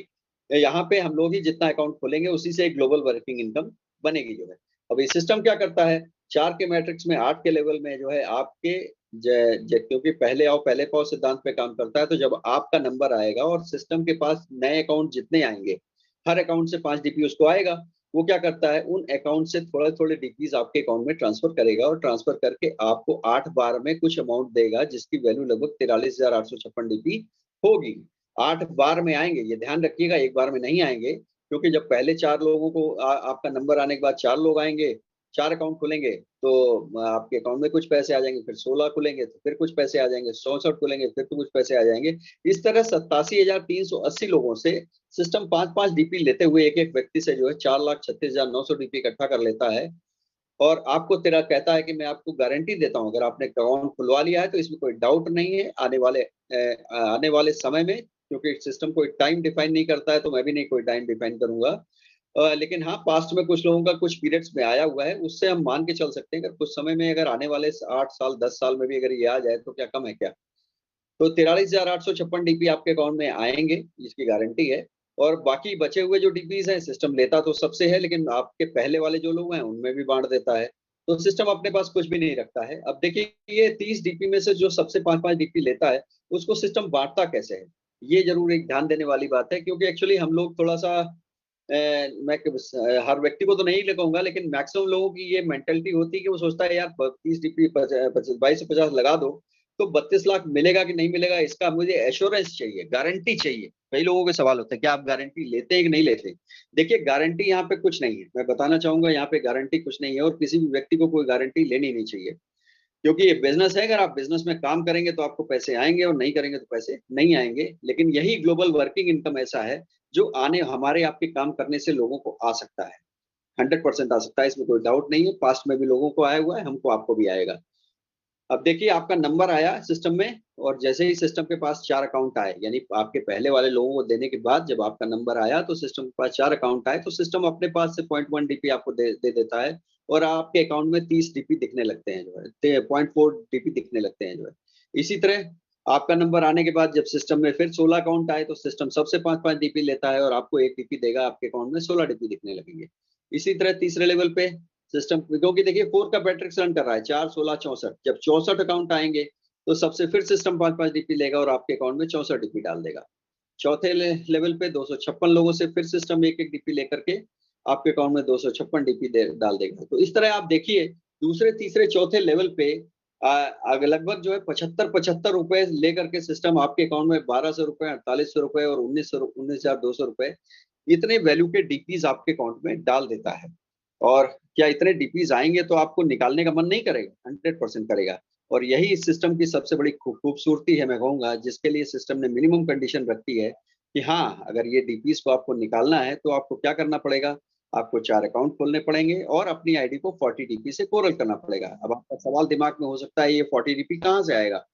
यहाँ पे हम लोग ही जितना अकाउंट खोलेंगे उसी से ग्लोबल वर्किंग इनकम बनेगी जो है। अब ये सिस्टम क्या करता है, 4 के मैट्रिक्स में 8 के लेवल में जो है आपके क्योंकि पहले आओ पहले पाओ सिद्धांत पे काम करता है, तो जब आपका नंबर आएगा और सिस्टम के पास नए अकाउंट जितने आएंगे, हर अकाउंट से 5 डीपी उसको आएगा, वो क्या करता है उन अकाउंट से थोड़े थोड़े डीपीज आपके अकाउंट में ट्रांसफर करेगा, और ट्रांसफर करके आपको 8 बार में कुछ अमाउंट देगा जिसकी वैल्यू लगभग 43,856 डीपी होगी। 8 बार में आएंगे, ये ध्यान रखिएगा, एक बार में नहीं आएंगे। क्योंकि जब पहले 4 लोगों को आपका नंबर आने के बाद 4 लोग आएंगे, 4 अकाउंट खुलेंगे, तो आपके अकाउंट में कुछ पैसे आ जाएंगे, फिर 16 खुलेंगे तो फिर कुछ पैसे आ जाएंगे, 64 खुलेंगे फिर तो कुछ पैसे आ जाएंगे। इस तरह 87,380 लोगों से सिस्टम 5-5 डीपी लेते हुए एक एक व्यक्ति से जो है 4,36,900 डीपी इकट्ठा कर लेता है। और आपको तेरा कहता है कि मैं आपको गारंटी देता हूं, अगर आपने अकाउंट खुलवा लिया है तो इसमें कोई डाउट नहीं है आने वाले समय में, क्योंकि सिस्टम कोई टाइम डिफाइन नहीं करता है तो मैं भी नहीं कोई टाइम डिफाइन करूंगा। लेकिन हाँ, पास्ट में कुछ लोगों का कुछ पीरियड्स में आया हुआ है, उससे हम मान के चल सकते हैं अगर कुछ समय में, अगर आने वाले 8 साल 10 साल में भी अगर ये आ जाए तो क्या कम है क्या। तो 43,856 डीपी आपके अकाउंट में आएंगे, जिसकी गारंटी है। और बाकी बचे हुए जो डीपीज हैं सिस्टम लेता तो सबसे है, लेकिन आपके पहले वाले जो लोग हैं उनमें भी बांट देता है। तो सिस्टम अपने पास कुछ भी नहीं रखता है। अब देखिए ये 30 डीपी में से जो सबसे 5-5 डीपी लेता है उसको सिस्टम बांटता कैसे है, ये जरूर एक ध्यान देने वाली बात है। क्योंकि एक्चुअली हम लोग थोड़ा सा मैं हर व्यक्ति को तो नहीं कहूंगा, लेकिन मैक्सिमम लोगों की ये मेंटेलिटी होती है कि वो सोचता है यार 30 डीपी 22 से 50 लगा दो तो 32 लाख मिलेगा कि नहीं मिलेगा, इसका मुझे एश्योरेंस चाहिए, गारंटी चाहिए। कई लोगों के सवाल होते हैं कि आप गारंटी लेते हैं कि नहीं लेते। देखिए गारंटी यहाँ पे कुछ नहीं है, मैं बताना चाहूंगा यहाँ पे गारंटी कुछ नहीं है, और किसी भी व्यक्ति को कोई गारंटी लेनी नहीं चाहिए। क्योंकि ये बिजनेस है, अगर आप बिजनेस में काम करेंगे तो आपको पैसे आएंगे, और नहीं करेंगे तो पैसे नहीं आएंगे। लेकिन यही ग्लोबल वर्किंग इनकम ऐसा है जो आने हमारे आपके काम करने से लोगों को आ सकता है, 100% आ सकता है, इसमें कोई डाउट नहीं है। पास्ट में भी लोगों को आया हुआ है, हमको आपको भी आएगा। अब देखिए आपका नंबर आया सिस्टम में, और जैसे ही सिस्टम के पास 4 अकाउंट आए, यानी आपके पहले वाले लोगों को देने के बाद जब आपका नंबर आया तो सिस्टम के पास 4 अकाउंट आए, तो सिस्टम अपने पास से 0.1 डीपी आपको दे देता है, और आपके अकाउंट में 30 डीपी दिखने लगते हैं जो है, 0.4 डीपी दिखने लगते हैं जो है। इसी तरह आपका नंबर आने के बाद जब सिस्टम में फिर 16 अकाउंट आए तो सिस्टम सबसे 5-5 डीपी लेता है और आपको 1 डीपी देगा, आपके अकाउंट में 16 डीपी दिखने लगेंगे। इसी तरह तीसरे लेवल पे सिस्टम, क्योंकि देखिए 4 का मैट्रिक्स रन कर रहा है, 4, 16, 64, जब 64 अकाउंट आएंगे तो सबसे फिर सिस्टम 5-5 डीपी लेगा और आपके अकाउंट में 64 डीपी डाल देगा। चौथे लेवल पे 256 लोगों से फिर सिस्टम एक डीपी लेकर के आपके अकाउंट में 256 डीपी डाल देगा। तो इस तरह आप देखिए दूसरे तीसरे चौथे लेवल पे लगभग जो है 75 रुपए लेकर के सिस्टम आपके अकाउंट में 1200 रुपए, 4800 रुपए और 19,200 रुपए इतने वैल्यू के डीपीज आपके अकाउंट में डाल देता है। और क्या इतने डीपीज आएंगे तो आपको निकालने का मन नहीं करेगा? 100% करेगा। और यही इस सिस्टम की सबसे बड़ी खूबसूरती है, मैं कहूंगा, जिसके लिए सिस्टम ने मिनिमम कंडीशन रखी है कि हाँ, अगर ये डीपीज को आपको निकालना है तो आपको क्या करना पड़ेगा, आपको 4 अकाउंट खोलने पड़ेंगे और अपनी आईडी को 40 डीपी से कोरल करना पड़ेगा। अब आपका सवाल दिमाग में हो सकता है, ये 40 डीपी कहाँ से आएगा?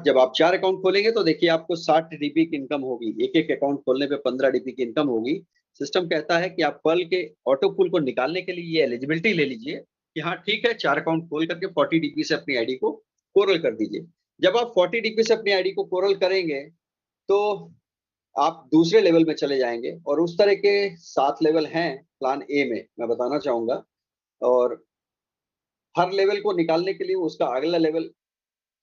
जब आप 4 अकाउंट खोलेंगे तो देखिए आपको 60 डीपी की इनकम होगी, एक अकाउंट खोलने पे 15 डीपी की इनकम होगी। सिस्टम कहता है कि आप पर्ल के ऑटो पुल को निकालने के लिए ये एलिजिबिलिटी ले लीजिए कि हाँ ठीक है, 4 अकाउंट खोल करके 40 डीपी से अपनी आईडी को कोरल कर दीजिए। जब आप 40 डीपी से अपनी आईडी को कोरल करेंगे तो आप दूसरे लेवल में चले जाएंगे, और उस तरह के 7 लेवल हैं प्लान ए में, मैं बताना चाहूंगा। और हर लेवल को निकालने के लिए उसका अगला लेवल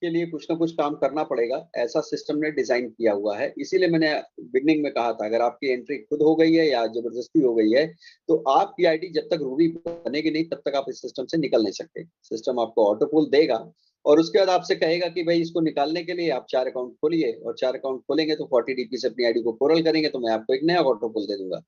के लिए कुछ ना कुछ काम करना पड़ेगा, ऐसा सिस्टम ने डिजाइन किया हुआ है। इसीलिए मैंने बिगनिंग में कहा था, अगर आपकी एंट्री खुद हो गई है या जबरदस्ती हो गई है तो आपकी आईडी जब तक रूबी बनेगी नहीं तब तक आप इस सिस्टम से निकल नहीं सकते। सिस्टम आपको ऑटो पुल देगा और उसके बाद आपसे कहेगा कि भाई इसको निकालने के लिए आप 4 अकाउंट खोलिए, और 4 अकाउंट खोलेंगे तो 40 डीपी से अपनी आईडी को कोरल करेंगे तो मैं आपको एक नया ऑटो पुल दे दूंगा।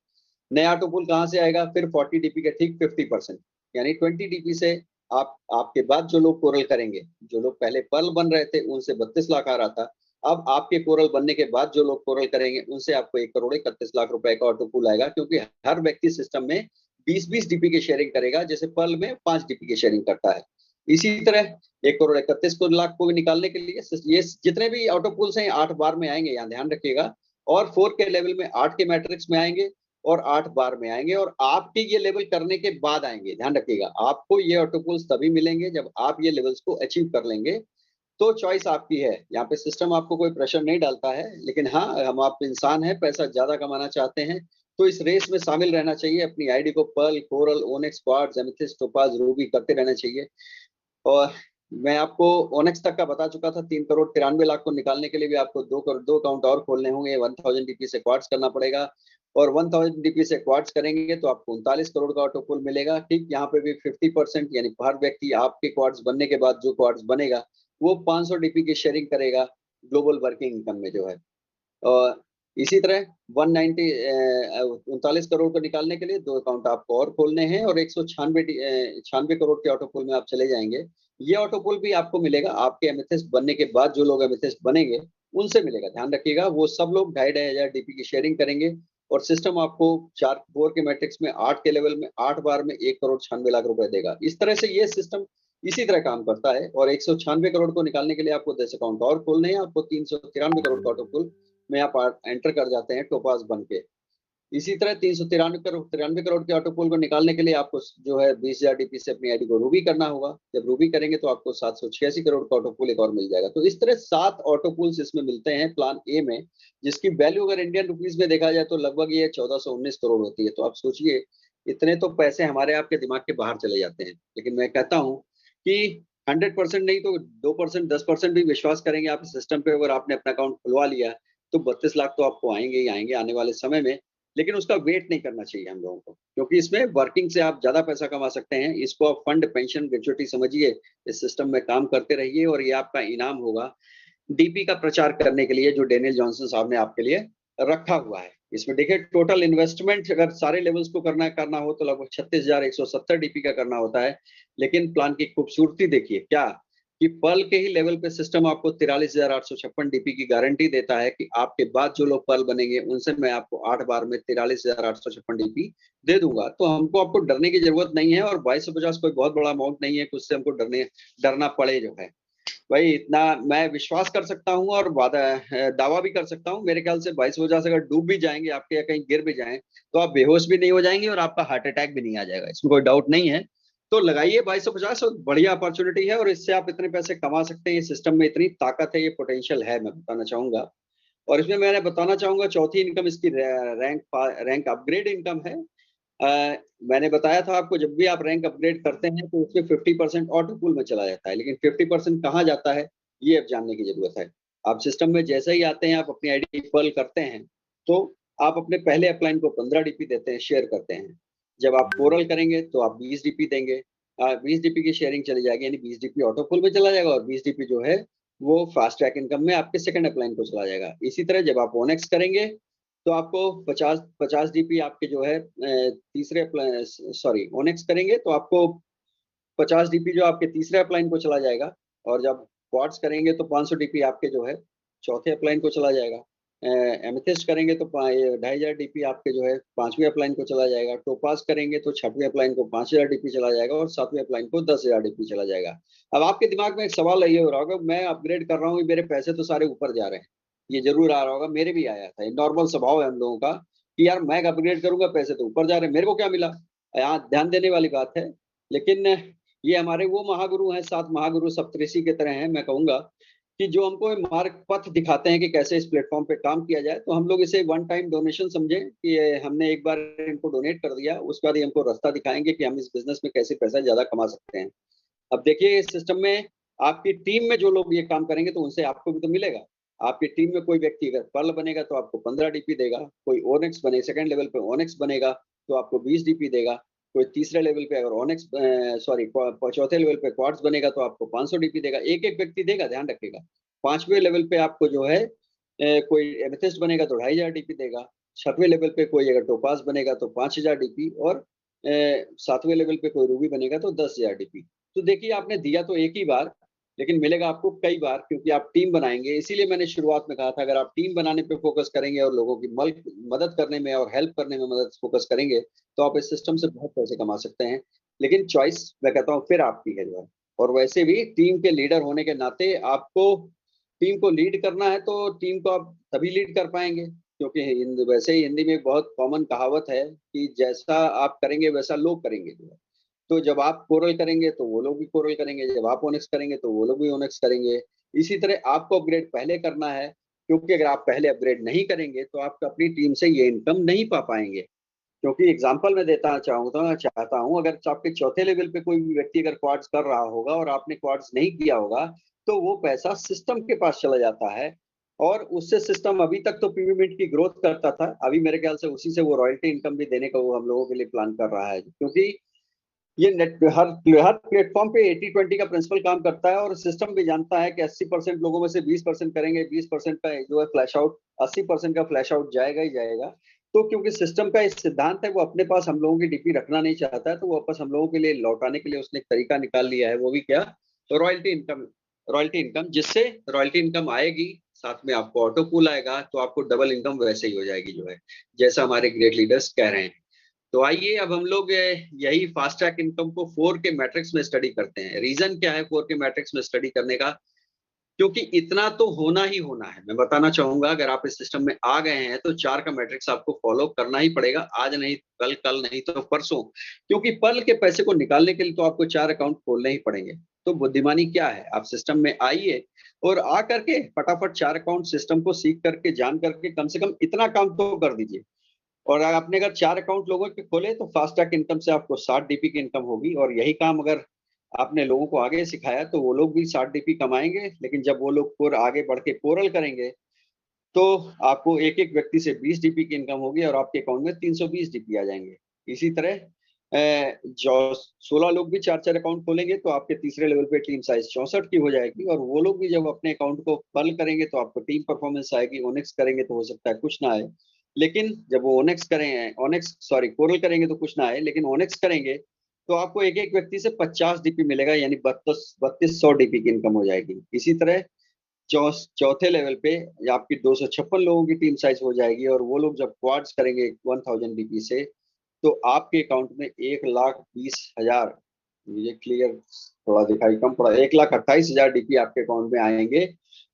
नया ऑटो पुल कहाँ से आएगा? फिर 40 डीपी के ठीक 50%, यानी 20 डीपी से आपके बाद जो लोग कोरल करेंगे, जो लोग पहले पर्ल बन रहे थे उनसे 32 लाख आ रहा था, अब आपके कोरल बनने के बाद जो लोग कोरल करेंगे उनसे आपको 1,31,00,000 रुपए का ऑटो पुल आएगा, क्योंकि हर व्यक्ति सिस्टम में 20-20 डीपी की शेयरिंग करेगा, जैसे पर्ल में 5 डीपी की शेयरिंग करता है। इसी तरह 1,31,00,000 को भी निकालने के लिए ये जितने भी ऑटो पुल्स हैं 8 बार में आएंगे, यहाँ ध्यान रखिएगा। और 4 के लेवल में 8 के मैट्रिक्स में आएंगे और 8 बार में आएंगे, और आपके ये लेवल करने के बाद आएंगे। ध्यान रखिएगा, आपको ये ऑटो पुल्स तभी मिलेंगे जब आप ये लेवल्स को अचीव कर लेंगे। तो चॉइस आपकी है, यहाँ पे सिस्टम आपको कोई प्रेशर नहीं डालता है, लेकिन हाँ, हम आप इंसान हैं, पैसा ज्यादा कमाना चाहते हैं तो इस रेस में शामिल रहना चाहिए। अपनी आईडी को pearl, coral, onyx, quartz, amethyst, topaz, ruby करते रहना चाहिए। और मैं आपको ओनेक्स तक का बता चुका था। 3,93,00,000 को निकालने के लिए भी आपको 2 अकाउंट और खोलने होंगे, 1000 डीपी से क्वार्ट्स करना पड़ेगा, और 1000 डीपी से क्वार्ट्स करेंगे तो आपको 39 करोड़ का ऑटो पुल मिलेगा। ठीक यहाँ पे भी 50%, यानी हर व्यक्ति आपके क्वार्ट्स बनने के बाद जो क्वार्ट्स बनेगा वो 500 डीपी की शेयरिंग करेगा ग्लोबल वर्किंग इनकम में जो है। और इसी तरह 39 करोड़ को निकालने के लिए 2 अकाउंट आपको और खोलने हैं, और 196 करोड़ के ऑटो पुल में आप चले जाएंगे। ये ऑटो पुल भी आपको मिलेगा आपके एमेथिस्ट बनने के बाद, जो लोग एमेथिस्ट बनेंगे उनसे मिलेगा। ध्यान रखिएगा, वो सब लोग 2,500 डीपी की शेयरिंग करेंगे, और सिस्टम आपको 4 के मैट्रिक्स में 8 के लेवल में 8 बार में 1,96,00,000 रुपए देगा। इस तरह से ये सिस्टम इसी तरह काम करता है। और 196 करोड़ को निकालने के लिए आपको 10 अकाउंट और खोलने हैं, आपको 393 करोड़ का ऑटो पुल में आप एंटर कर जाते हैं टोपाज बन के। इसी तरह 393 करोड़ के ऑटो पुल को निकालने के लिए आपको जो है 20,000 डीपी से अपनी आईडी को रूबी करना होगा। जब रूबी करेंगे तो आपको 786 करोड़ का ऑटो पुल एक और मिल जाएगा। तो इस तरह 7 ऑटो पुल्स इसमें मिलते हैं प्लान ए में, जिसकी वैल्यू अगर इंडियन रुपीज में देखा जाए तो लगभग ये 1419 करोड़ होती है। तो आप सोचिए, इतने तो पैसे हमारे आपके दिमाग के बाहर चले जाते हैं। लेकिन मैं कहता हूँ कि 100% नहीं तो 2%, 10% भी विश्वास करेंगे आप इस सिस्टम पे, अगर आपने अपना अकाउंट खुलवा लिया तो 32 लाख तो आपको आएंगे ही आएंगे आने वाले समय में। लेकिन उसका वेट नहीं करना चाहिए हम लोगों को, क्योंकि इसमें वर्किंग से आप ज्यादा पैसा कमा सकते हैं। इसको आप फंड, पेंशन, ग्रेचुइटी समझिए, इस सिस्टम में काम करते रहिए और ये आपका इनाम होगा डीपी का प्रचार करने के लिए जो डेनियल जॉनसन साहब ने आपके लिए रखा हुआ है। इसमें देखिए टोटल इन्वेस्टमेंट अगर सारे लेवल्स को करना हो तो लगभग 36,170 डीपी का करना होता है। लेकिन प्लान की खूबसूरती देखिए क्या, कि पर्ल के ही लेवल पे सिस्टम आपको 43,856 डीपी की गारंटी देता है कि आपके बाद जो लोग पर्ल बनेंगे उनसे मैं आपको 8 बार में 43,856 डीपी दे दूंगा। तो हमको आपको डरने की जरूरत नहीं है, और 2250 कोई बहुत बड़ा अमाउंट नहीं है कि उससे हमको डरना पड़े जो है। भाई इतना मैं विश्वास कर सकता हूँ और दावा भी कर सकता हूँ, मेरे ख्याल से 2250 अगर डूब भी जाएंगे आपके या कहीं गिर भी जाएं तो आप बेहोश भी नहीं हो जाएंगे और आपका हार्ट अटैक भी नहीं आ जाएगा, इसमें कोई डाउट नहीं है। तो लगाइए 2250, और बढ़िया अपॉर्चुनिटी है और इससे आप इतने पैसे कमा सकते हैं। ये सिस्टम में इतनी ताकत है, ये पोटेंशियल है, मैं बताना चाहूंगा। और इसमें मैंने बताना चाहूंगा चौथी इनकम इसकी रैंक अपग्रेड इनकम है। मैंने बताया था आपको, जब भी आप रैंक अपग्रेड करते हैं तो उसमें 50% ऑटो पूल में चला जाता है, लेकिन 50% कहाँ जाता है ये अब जानने की जरूरत है। आप सिस्टम में जैसे ही आते हैं, आप अपनी आईडी पर्ल करते हैं, तो आप अपने पहले अपलाइन को 15 डीपी देते हैं, शेयर करते हैं। जब आप कोरल करेंगे तो आप 20 डीपी देंगे। 20 डीपी की शेयरिंग चली जाएगी, यानी 20 डीपी ऑटो पूल में चला जाएगा और 20 डीपी जो है वो फास्ट ट्रैक इनकम में आपके सेकंड अपलाइन को चला जाएगा। इसी तरह जब आप ओनेक्स करेंगे तो आपको 50 डीपी आपके जो है तीसरे, सॉरी ओनेक्स करेंगे तो आपको 50 डीपी जो आपके तीसरे अपलाइन को चला जाएगा। और जब क्वार्ट्स करेंगे तो 500 डीपी आपके जो है चौथे अपलाइन को चला जाएगा। एमेथिस्ट करेंगे तो 2500 डीपी आपके जो है पांचवें अपलाइन को चला जाएगा। टोपास करेंगे तो छठवें अपलाइन को 5000 डीपी चला जाएगा और सातवें अपलाइन को 10,000 डीपी चला जाएगा। अब आपके दिमाग में एक सवाल ये हो रहा होगा, मैं अपग्रेड कर रहा हूँ, मेरे पैसे तो सारे ऊपर जा रहे हैं। ये जरूर आ रहा होगा, मेरे भी आया था। नॉर्मल स्वभाव है हम लोगों का कि यार मैं अपग्रेड करूंगा, पैसे तो ऊपर जा रहे हैं, मेरे को क्या मिला। यहाँ ध्यान देने वाली बात है। लेकिन ये हमारे वो महागुरु हैं, 7 महागुरु सप्तऋषि के तरह हैं, मैं कहूंगा कि जो हमको मार्ग पथ दिखाते हैं कि कैसे इस प्लेटफॉर्म पे काम किया जाए। तो हम लोग इसे वन टाइम डोनेशन समझें कि हमने एक बार इनको डोनेट कर दिया, उसके बाद हमको रास्ता दिखाएंगे कि हम इस बिजनेस में कैसे पैसा ज्यादा कमा सकते हैं। अब देखिए इस सिस्टम में आपकी टीम में जो लोग ये काम करेंगे तो उनसे आपको भी तो मिलेगा। आपकी टीम में कोई व्यक्ति अगर पर्ल बनेगा तो आपको 15 डीपी देगा, कोई ओनेक्स बने सेकंड लेवल पे ओनेक्स बनेगा तो आपको 20 डीपी देगा, कोई तीसरे लेवल पे अगर ओनेक्स सॉरी चौथे लेवल पे क्वार्ट्स बनेगा तो आपको 500 डीपी देगा। एक एक व्यक्ति देगा, ध्यान रखिएगा। पांचवें लेवल पे आपको जो है कोई एमेथिस्ट बनेगा तो 2500 डीपी देगा। छठवें लेवल पे कोई अगर टोपास बनेगा तो 5000 डीपी, और सातवें लेवल पे कोई रूबी बनेगा तो 10,000 डीपी। तो देखिए आपने दिया तो एक ही बार, लेकिन मिलेगा आपको कई बार, क्योंकि आप टीम बनाएंगे। इसीलिए मैंने शुरुआत में कहा था अगर आप टीम बनाने पे फोकस करेंगे और लोगों की मदद करने में और हेल्प करने में मदद फोकस करेंगे तो आप इस सिस्टम से बहुत पैसे कमा सकते हैं। लेकिन चॉइस मैं कहता हूँ फिर आपकी है जो है। और वैसे भी टीम के लीडर होने के नाते आपको टीम को लीड करना है, तो टीम को आप तभी लीड कर पाएंगे क्योंकि वैसे ही हिंदी में एक बहुत कॉमन कहावत है कि जैसा आप करेंगे वैसा लोग करेंगे जो है। तो जब आप कोरल करेंगे तो वो लोग भी कोरल करेंगे, जब आप ओनेक्स करेंगे तो वो लोग भी ओनेक्स करेंगे। इसी तरह आपको अपग्रेड पहले करना है, क्योंकि अगर आप पहले अपग्रेड नहीं करेंगे तो आप अपनी टीम से ये इनकम नहीं पा पाएंगे। क्योंकि एग्जाम्पल मैं देता चाहता हूँ, अगर आपके चौथे लेवल पे कोई भी व्यक्ति अगर क्वार्ट्स कर रहा होगा और आपने क्वार्ट्स नहीं किया होगा तो वो पैसा सिस्टम के पास चला जाता है। और उससे सिस्टम अभी तक तो पीवीमिंट की ग्रोथ करता था, अभी मेरे ख्याल से उसी से वो रॉयल्टी इनकम भी देने का वो हम लोगों के लिए प्लान कर रहा है। क्योंकि ये नेट हर प्लेटफॉर्म पे 80-20 का प्रिंसिपल काम करता है, और सिस्टम भी जानता है कि 80% लोगों में से 20% करेंगे, 20% का जो है फ्लैश आउट, 80% का फ्लैश आउट जाएगा ही जाएगा। तो क्योंकि सिस्टम का एक सिद्धांत है, वो अपने पास हम लोगों की डीपी रखना नहीं चाहता है, तो वो वापस हम लोगों के लिए लौटाने के लिए उसने एक तरीका निकाल लिया है। वो भी क्या? तो रॉयल्टी इनकम। रॉयल्टी इनकम, जिससे रॉयल्टी इनकम आएगी साथ में आपको ऑटो पूल आएगा, तो आपको डबल इनकम वैसे ही हो जाएगी जो है, जैसा हमारे ग्रेट लीडर्स कह रहे हैं। तो आइए अब हम लोग यही फास्ट ट्रैक इनकम को 4 के मैट्रिक्स में स्टडी करते हैं। रीजन क्या है 4 के मैट्रिक्स में स्टडी करने का? क्योंकि इतना तो होना ही होना है। मैं बताना चाहूंगा अगर आप इस सिस्टम में आ गए हैं तो 4 का मैट्रिक्स आपको फॉलो करना ही पड़ेगा, आज नहीं कल, कल नहीं तो परसों। क्योंकि पल के पैसे को निकालने के लिए तो आपको 4 अकाउंट खोलने ही पड़ेंगे। तो बुद्धिमानी क्या है, आप सिस्टम में आइए और आ करके फटाफट 4 अकाउंट सिस्टम को सीख करके जान करके कम से कम इतना काम तो कर दीजिए। और आपने अगर 4 अकाउंट लोगों के खोले तो फास्ट ट्रैक इनकम से आपको 60 डीपी की इनकम होगी। और यही काम अगर आपने लोगों को आगे सिखाया तो वो लोग भी 60 डीपी कमाएंगे। लेकिन जब वो लोग आगे बढ़ के कोरल करेंगे तो आपको एक एक व्यक्ति से 20 डीपी की इनकम होगी और आपके अकाउंट में 320 डीपी आ जाएंगे। इसी तरह जो 16 लोग भी 4-4 अकाउंट खोलेंगे तो आपके तीसरे लेवल पे टीम साइज 64 की हो जाएगी। और वो लोग भी जब अपने अकाउंट को पर्ल करेंगे तो आपको टीम परफॉर्मेंस आएगी। ओनेक्स करेंगे तो हो सकता है कुछ ना आए, लेकिन जब वो कोरल करेंगे तो कुछ ना आए, लेकिन ओनेक्स करेंगे तो आपको एक एक व्यक्ति से 50 डीपी मिलेगा, यानी 3200 डीपी की इनकम हो जाएगी। इसी तरह चौथे लेवल पे आपकी 256 लोगों की टीम साइज हो जाएगी। और वो लोग जब क्वाड्स करेंगे 1000 डीपी से तो आपके अकाउंट में 1,20,000 ये क्लियर थोड़ा दिखाई कम पड़ा। 1,28,000 डीपी आपके अकाउंट में आएंगे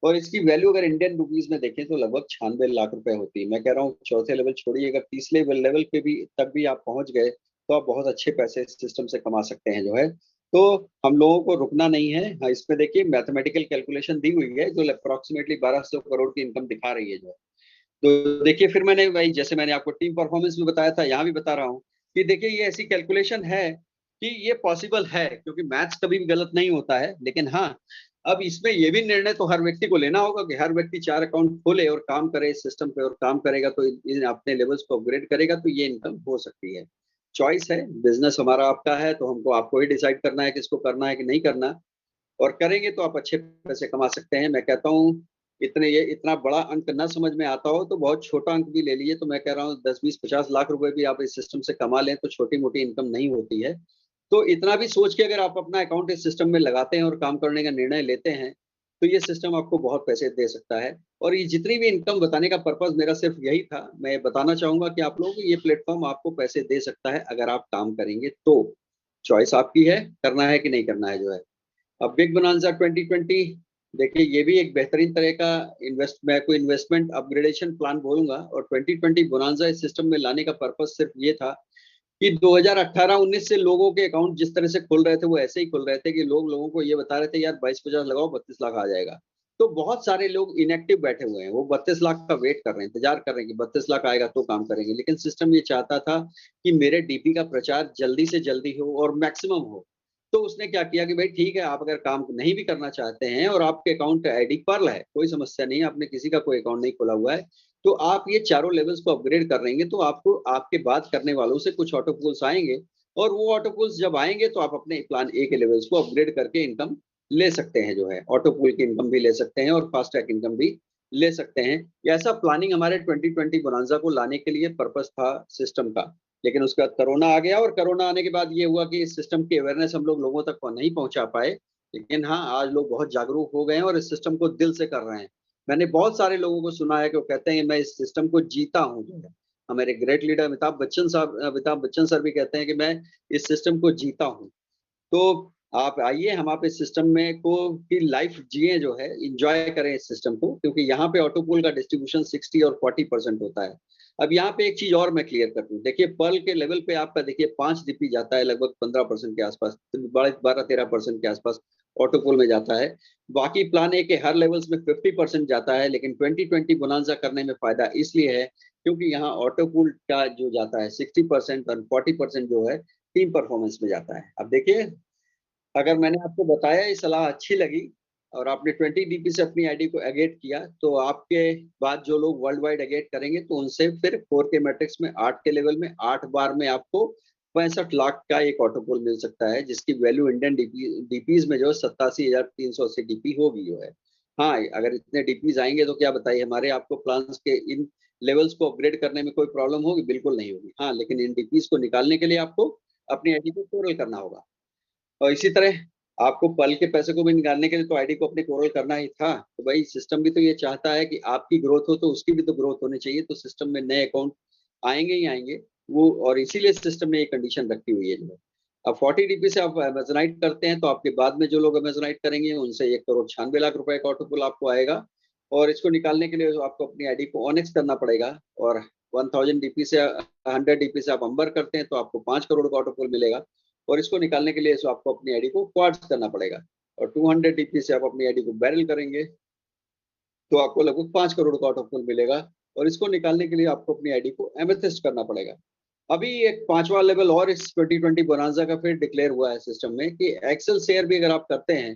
और इसकी वैल्यू अगर इंडियन रुपीज में देखें तो लगभग 96 लाख रुपए होती है। मैं कह रहा हूँ चौथे लेवल छोड़िए, अगर तीसरे लेवल पे भी तक भी आप पहुंच गए तो आप बहुत अच्छे पैसे इस सिस्टम से कमा सकते हैं जो है। तो हम लोगों को रुकना नहीं है। हाँ, इसमें देखिए मैथमेटिकल कैलकुलेशन दी हुई है जो अप्रोक्सीमेटली 1,200 करोड़ की इनकम दिखा रही है जो है। तो देखिए फिर मैंने भाई जैसे मैंने आपको टीम परफॉर्मेंस में बताया था, यहाँ भी बता रहा हूँ कि देखिए ये ऐसी कैलकुलेशन है कि ये पॉसिबल है, क्योंकि मैथ्स कभी भी गलत नहीं होता है। लेकिन हाँ, अब इसमें ये भी निर्णय तो हर व्यक्ति को लेना होगा कि हर व्यक्ति 4 अकाउंट खोले और काम करे इस सिस्टम पे, और काम करेगा तो इन अपने लेवल्स को अपग्रेड करेगा तो ये इनकम हो सकती है। चॉइस है, बिजनेस हमारा आपका है, तो हमको आपको ही डिसाइड करना है किसको करना है कि नहीं करना। और करेंगे तो आप अच्छे पैसे कमा सकते हैं। मैं कहता हूँ इतने ये इतना बड़ा अंक ना समझ में आता हो तो बहुत छोटा अंक भी ले लीजिए, तो मैं कह रहा हूँ 10, 20, 50 लाख रुपए भी आप इस सिस्टम से कमा लें तो छोटी मोटी इनकम नहीं होती है। तो इतना भी सोच के अगर आप अपना अकाउंट इस सिस्टम में लगाते हैं और काम करने का निर्णय लेते हैं तो ये सिस्टम आपको बहुत पैसे दे सकता है। और ये जितनी भी इनकम बताने का पर्पज मेरा सिर्फ यही था। मैं बताना चाहूंगा कि आप लोगों को ये प्लेटफॉर्म आपको पैसे दे सकता है अगर आप काम करेंगे तो। चॉइस आपकी है, करना है कि नहीं करना है जो है। अब बिग बोनांजा 2020, देखिए ये भी एक बेहतरीन तरह का मैं कोई इन्वेस्टमेंट अपग्रेडेशन प्लान बोलूंगा। और 2020 बोनांजा इस सिस्टम में लाने का पर्पज सिर्फ ये था कि 2018-19 से लोगों के अकाउंट जिस तरह से खुल रहे थे वो ऐसे ही खुल रहे थे कि लोगों को ये बता रहे थे यार 22-50 लगाओ 32 लाख आ जाएगा। तो बहुत सारे लोग इनएक्टिव बैठे हुए हैं, वो 32 लाख का वेट कर रहे हैं, इंतजार कर रहे हैं कि 32 लाख आएगा तो काम करेंगे। लेकिन सिस्टम ये चाहता था कि मेरे डीपी का प्रचार जल्दी से जल्दी हो और मैक्सिमम हो। तो उसने क्या किया कि भाई ठीक है, आप अगर काम नहीं भी करना चाहते हैं और आपके अकाउंट आईडी पर्ल है, कोई समस्या नहीं है, आपने किसी का कोई अकाउंट नहीं खोला हुआ है, तो आप ये चारों लेवल्स को अपग्रेड कर लेंगे तो आपको आपके बात करने वालों से कुछ ऑटो पुल्स आएंगे। और वो ऑटो पुल्स जब आएंगे तो आप अपने प्लान ए के लेवल्स को अपग्रेड करके इनकम ले सकते हैं जो है। ऑटो पुल की इनकम भी ले सकते हैं और फास्ट ट्रैक इनकम भी ले सकते हैं। ऐसा प्लानिंग हमारे 2020 बोनांजा को लाने के लिए पर्पस था सिस्टम का। लेकिन उसके बाद कोरोना आ गया और कोरोना आने के बाद ये हुआ कि इस सिस्टम की अवेयरनेस हम लोग लोगों तक नहीं पहुंचा पाए। लेकिन हाँ, आज लोग बहुत जागरूक हो गए हैं और इस सिस्टम को दिल से कर रहे हैं। मैंने बहुत सारे लोगों को सुना है कि वो कहते हैं मैं इस सिस्टम को जीता हूँ जो है। हमारे great leader Amitabh Bachchan sir भी कहते हैं कि मैं इस सिस्टम को जीता हूँ। तो आप आइए, हम आप इस सिस्टम में को की लाइफ जिए जो है, इंजॉय करें इस सिस्टम को, क्योंकि यहाँ पे ऑटो पूल का डिस्ट्रीब्यूशन 60 और 40% होता है। अब यहाँ पे एक चीज और मैं क्लियर कर दूं, देखिए पर्ल के लेवल पे आपका देखिए 5 डीपी जाता है लगभग 15% के आसपास, 12-13% के आसपास ऑटो पूल में जाता है। बाकी प्लान ए के हर लेवल्स में 50% जाता है। लेकिन 2020 बोनांजा करने में फायदा इसलिए है क्योंकि यहाँ ऑटो पूल का जो जाता है 60% और 40% जो है टीम परफॉर्मेंस में जाता है। अब देखिए, अगर मैंने आपको बताया ये सलाह अच्छी लगी और आपने 20 डीपी से अपनी आईडी को एगेट किया, तो आपके बाद जो लोग वर्ल्ड वाइड एगेट करेंगे तो उनसे फिर 4 के मैट्रिक्स में 8 के लेवल में 8 बार में आपको 65 लाख का एक ऑटोपोल मिल सकता है, जिसकी वैल्यू इंडियन डीपीज में जो 87,380 डीपी होगी जो है। हाँ, अगर इतने डीपीज आएंगे तो क्या बताइए हमारे आपको प्लान्स के इन लेवल्स को अपग्रेड करने में कोई प्रॉब्लम होगी? बिल्कुल नहीं होगी। हाँ, लेकिन इन डीपीज को निकालने के लिए आपको अपनी आईडी को कोरल करना होगा। और इसी तरह आपको पल के पैसे को भी निकालने के लिए तो आईडी को अपने कोरल करना ही था। तो भाई सिस्टम भी तो ये चाहता है कि आपकी ग्रोथ हो तो उसकी भी तो ग्रोथ होनी चाहिए। तो सिस्टम में नए अकाउंट आएंगे ही आएंगे वो, और इसीलिए सिस्टम ने ये कंडीशन रखी हुई है जो है। अब 40 डीपी से आप अमेजोनाइट करते हैं तो आपके बाद में जो लोग अमेजोनाइट करेंगे उनसे 1,96,00,000 रुपए का ऑटोपुल आपको आएगा। और इसको निकालने के लिए आपको अपनी आईडी को ऑनेक्स करना पड़ेगा। और 1000 डीपी से 100 डीपी से आप अंबर करते हैं तो आपको 5 करोड़ का ऑटोपुल मिलेगा। और इसको निकालने के लिए आपको अपनी आईडी को क्वार्ट्स करना पड़ेगा। और 200 डीपी से आप अपनी आईडी को बैरल करेंगे तो आपको लगभग 5 करोड़ का ऑटोपुल मिलेगा। और इसको निकालने के लिए आपको अपनी आईडी को एमेथिस्ट करना पड़ेगा। अभी एक पांचवा लेवल और इस 2020 बोनांजा का फिर डिक्लेयर हुआ है सिस्टम में कि एक्सेल शेयर भी अगर आप करते हैं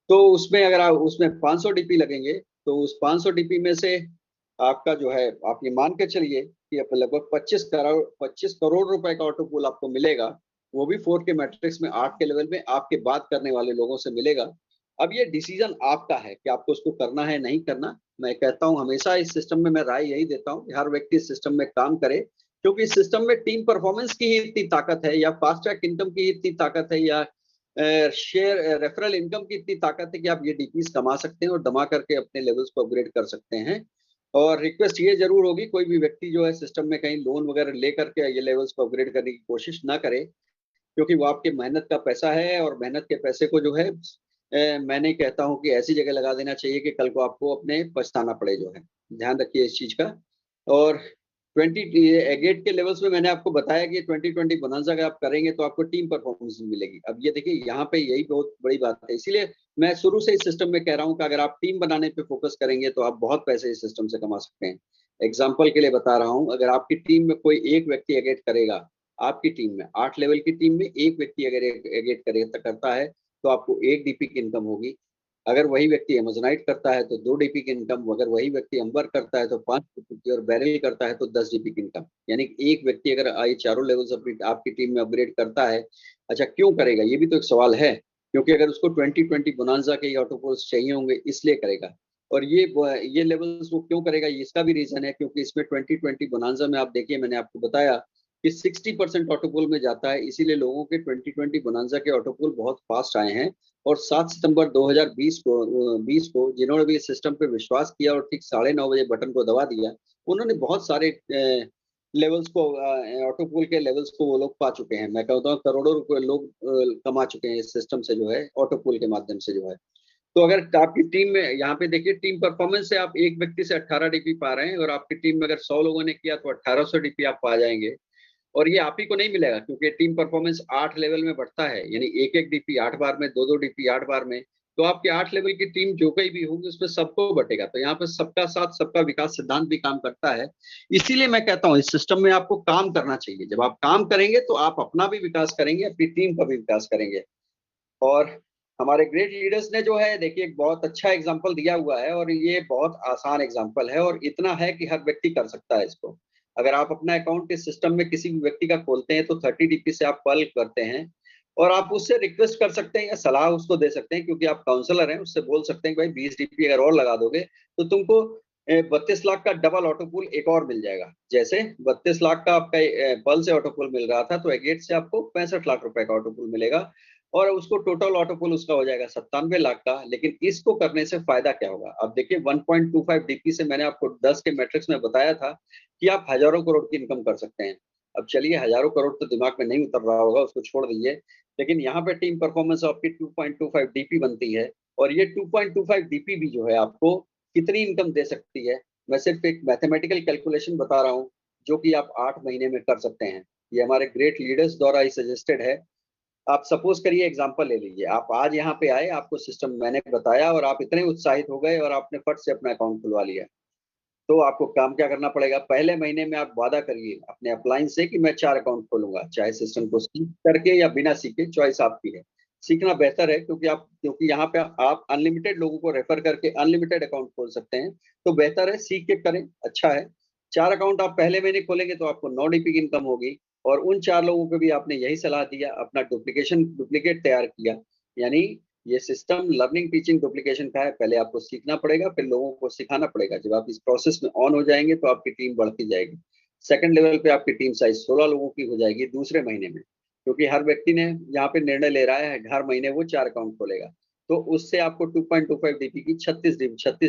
तो उसमें अगर आप उसमें 500 डीपी लगेंगे तो उस 500 डीपी में से आपका जो है, आप ये मान के चलिए कि आप लगभग 25 करोड़ रुपए का ऑटो पूल आपको मिलेगा। वो भी 4 के मैट्रिक्स में 8 के लेवल में आपके बात करने वाले लोगों से मिलेगा। अब ये डिसीजन आपका है कि आपको उसको करना है नहीं करना। मैं कहता हूं हमेशा इस सिस्टम में मैं राय यही देता हूं कि हर व्यक्ति इस सिस्टम में काम करे, क्योंकि इस सिस्टम में टीम परफॉर्मेंस की ही इतनी ताकत है, या फास्ट ट्रैक इनकम की इतनी ताकत है, या शेयर रेफरल इनकम की इतनी ताकत है कि आप ये डीपीज कमा सकते हैं और दमा करके अपने लेवल्स को अपग्रेड कर सकते हैं। और रिक्वेस्ट ये जरूर होगी, कोई भी व्यक्ति जो है सिस्टम में कहीं लोन वगैरह लेकर के ये लेवल्स को अपग्रेड करने की कोशिश ना करे। क्योंकि वो आपके मेहनत का पैसा है, और मेहनत के पैसे को जो है मैं नहीं कहता हूँ कि ऐसी जगह लगा देना चाहिए कि कल को आपको अपने पछताना पड़े जो है। ध्यान रखिए इस चीज का। और 20 के लेवल्स में मैंने आपको बताया कि 2020 बोनांजा अगर आप करेंगे तो आपको टीम परफॉर्मेंस मिलेगी। अब ये देखिए यहाँ पे यही बहुत बड़ी बात है, इसीलिए मैं शुरू से इस सिस्टम में कह रहा हूँ कि अगर आप टीम बनाने पे फोकस करेंगे तो आप बहुत पैसे इस सिस्टम से कमा सकते हैं। एग्जाम्पल के लिए बता रहा हूँ, अगर आपकी टीम में कोई एक व्यक्ति एगेट करेगा, आपकी टीम में 8 लेवल की टीम में एक व्यक्ति अगर एगेट करता है तो आपको 1 डीपी की इनकम होगी। अगर वही व्यक्ति एमेजोनाइट करता है तो 2 डीपी की इनकम, अगर वही व्यक्ति अंबर करता है तो 5 डीपी की, और बैरल करता है तो 10 डीपी की इनकम। यानी एक व्यक्ति अगर ये चारों लेवल्स अपनी आपकी टीम में अपग्रेड करता है, अच्छा क्यों करेगा, ये भी तो एक सवाल है। क्योंकि अगर उसको 2020 बोनांजा के ऑटोपोल्स चाहिए होंगे इसलिए करेगा। और ये लेवल्स वो क्यों करेगा, इसका भी रीजन है, क्योंकि इसमें 2020 बोनांजा में आप देखिए मैंने आपको बताया कि 60% ऑटोपोल में जाता है, इसीलिए लोगों के 2020 बोनांजा के ऑटोपोल बहुत फास्ट आए हैं। और 7 सितंबर 2020 को जिन्होंने भी इस सिस्टम पे विश्वास किया और ठीक 9:30 बजे बटन को दबा दिया, उन्होंने बहुत सारे लेवल्स को, ऑटोपोल के लेवल्स को वो लोग पा चुके हैं। मैं कहता हूँ करोड़ों रुपए लोग कमा चुके हैं इस सिस्टम से जो है, ऑटोपोल के माध्यम से जो है। तो अगर आपकी टीम में, यहाँ पे देखिए टीम परफॉर्मेंस से आप एक व्यक्ति से 18 डीपी पा रहे हैं, और आपकी टीम में अगर 100 लोगों ने किया तो 1800 डीपी आप पा जाएंगे। और ये आप ही को नहीं मिलेगा, क्योंकि टीम परफॉर्मेंस 8 लेवल में बढ़ता है, यानी एक एक डीपी 8 बार में, 2 डीपी 8 बार में। तो आपके 8 लेवल की टीम जो कहीं भी होगी उसमें सबको बटेगा। तो यहाँ पे सबका साथ सबका विकास सिद्धांत भी काम करता है। इसीलिए मैं कहता हूँ इस सिस्टम में आपको काम करना चाहिए। जब आप काम करेंगे तो आप अपना भी विकास करेंगे, अपनी टीम का भी विकास करेंगे। और हमारे ग्रेट लीडर्स ने जो है देखिए एक बहुत अच्छा एग्जाम्पल दिया हुआ है, और ये बहुत आसान एग्जाम्पल है, और इतना है कि हर व्यक्ति कर सकता है इसको। अगर आप अपना अकाउंट इस सिस्टम में किसी भी व्यक्ति का खोलते हैं तो 30 डीपी से आप कॉल करते हैं, और आप उससे रिक्वेस्ट कर सकते हैं या सलाह उसको दे सकते हैं, क्योंकि आप काउंसलर हैं, उससे बोल सकते हैं कि भाई 20 डीपी अगर और लगा दोगे तो तुमको 32 लाख का डबल ऑटोपूल एक और मिल जाएगा। जैसे 32 लाख का आपका पल से ऑटोपूल मिल रहा था, तो एगेट से आपको 65 लाख रुपए का ऑटोपूल मिलेगा, और उसको टोटल ऑटोपूल उसका हो जाएगा 97 लाख का। लेकिन इसको करने से फायदा क्या होगा, अब देखिए 1.25 डीपी से मैंने आपको 10 के मैट्रिक्स में बताया था कि आप हजारों करोड़ की इनकम कर सकते हैं। अब चलिए हजारों करोड़ तो दिमाग में नहीं उतर रहा होगा, उसको छोड़ दीजिए। लेकिन यहाँ पे टीम परफॉर्मेंस आपकी 2.25 डीपी बनती है, और ये 2.25 डीपी भी जो है आपको कितनी इनकम दे सकती है, मैं सिर्फ एक मैथमेटिकल कैलकुलेशन बता रहा हूँ जो कि आप 8 महीने में कर सकते हैं। ये हमारे ग्रेट लीडर्स द्वारा ही सजेस्टेड है। आप सपोज करिए, एग्जांपल ले लीजिए, आप आज यहाँ पे आए, आपको सिस्टम मैंने बताया और आप इतने उत्साहित हो गए और आपने फट से अपना अकाउंट खुलवा लिया। तो आपको काम क्या करना पड़ेगा, पहले महीने में आप वादा करिए अपने अपलाइन से कि मैं 4 अकाउंट खोलूंगा, चाहे सिस्टम को सीख करके या बिना सीखे, चॉइस आपकी है। सीखना बेहतर है, क्योंकि यहाँ पे आप अनलिमिटेड लोगों को रेफर करके अनलिमिटेड अकाउंट खोल सकते हैं। तो बेहतर है सीख के करें, अच्छा है। 4 अकाउंट आप पहले महीने खोलेंगे तो आपको 9 डीपी की इनकम होगी, और उन 4 लोगों को भी आपने यही सलाह दिया, अपना डुप्लीकेट तैयार किया। यानी ये सिस्टम लर्निंग टीचिंग डुप्लीकेशन का है, पहले आपको सीखना पड़ेगा, फिर लोगों को सिखाना पड़ेगा। जब आप इस प्रोसेस में ऑन हो जाएंगे तो आपकी टीम बढ़ती जाएगी। सेकंड लेवल पे आपकी टीम साइज 16 लोगों की हो जाएगी दूसरे महीने में, क्योंकि हर व्यक्ति ने यहाँ पे निर्णय ले रहा है हर महीने वो 4 अकाउंट खोलेगा। तो उससे आपको 2.25 डीपी की 36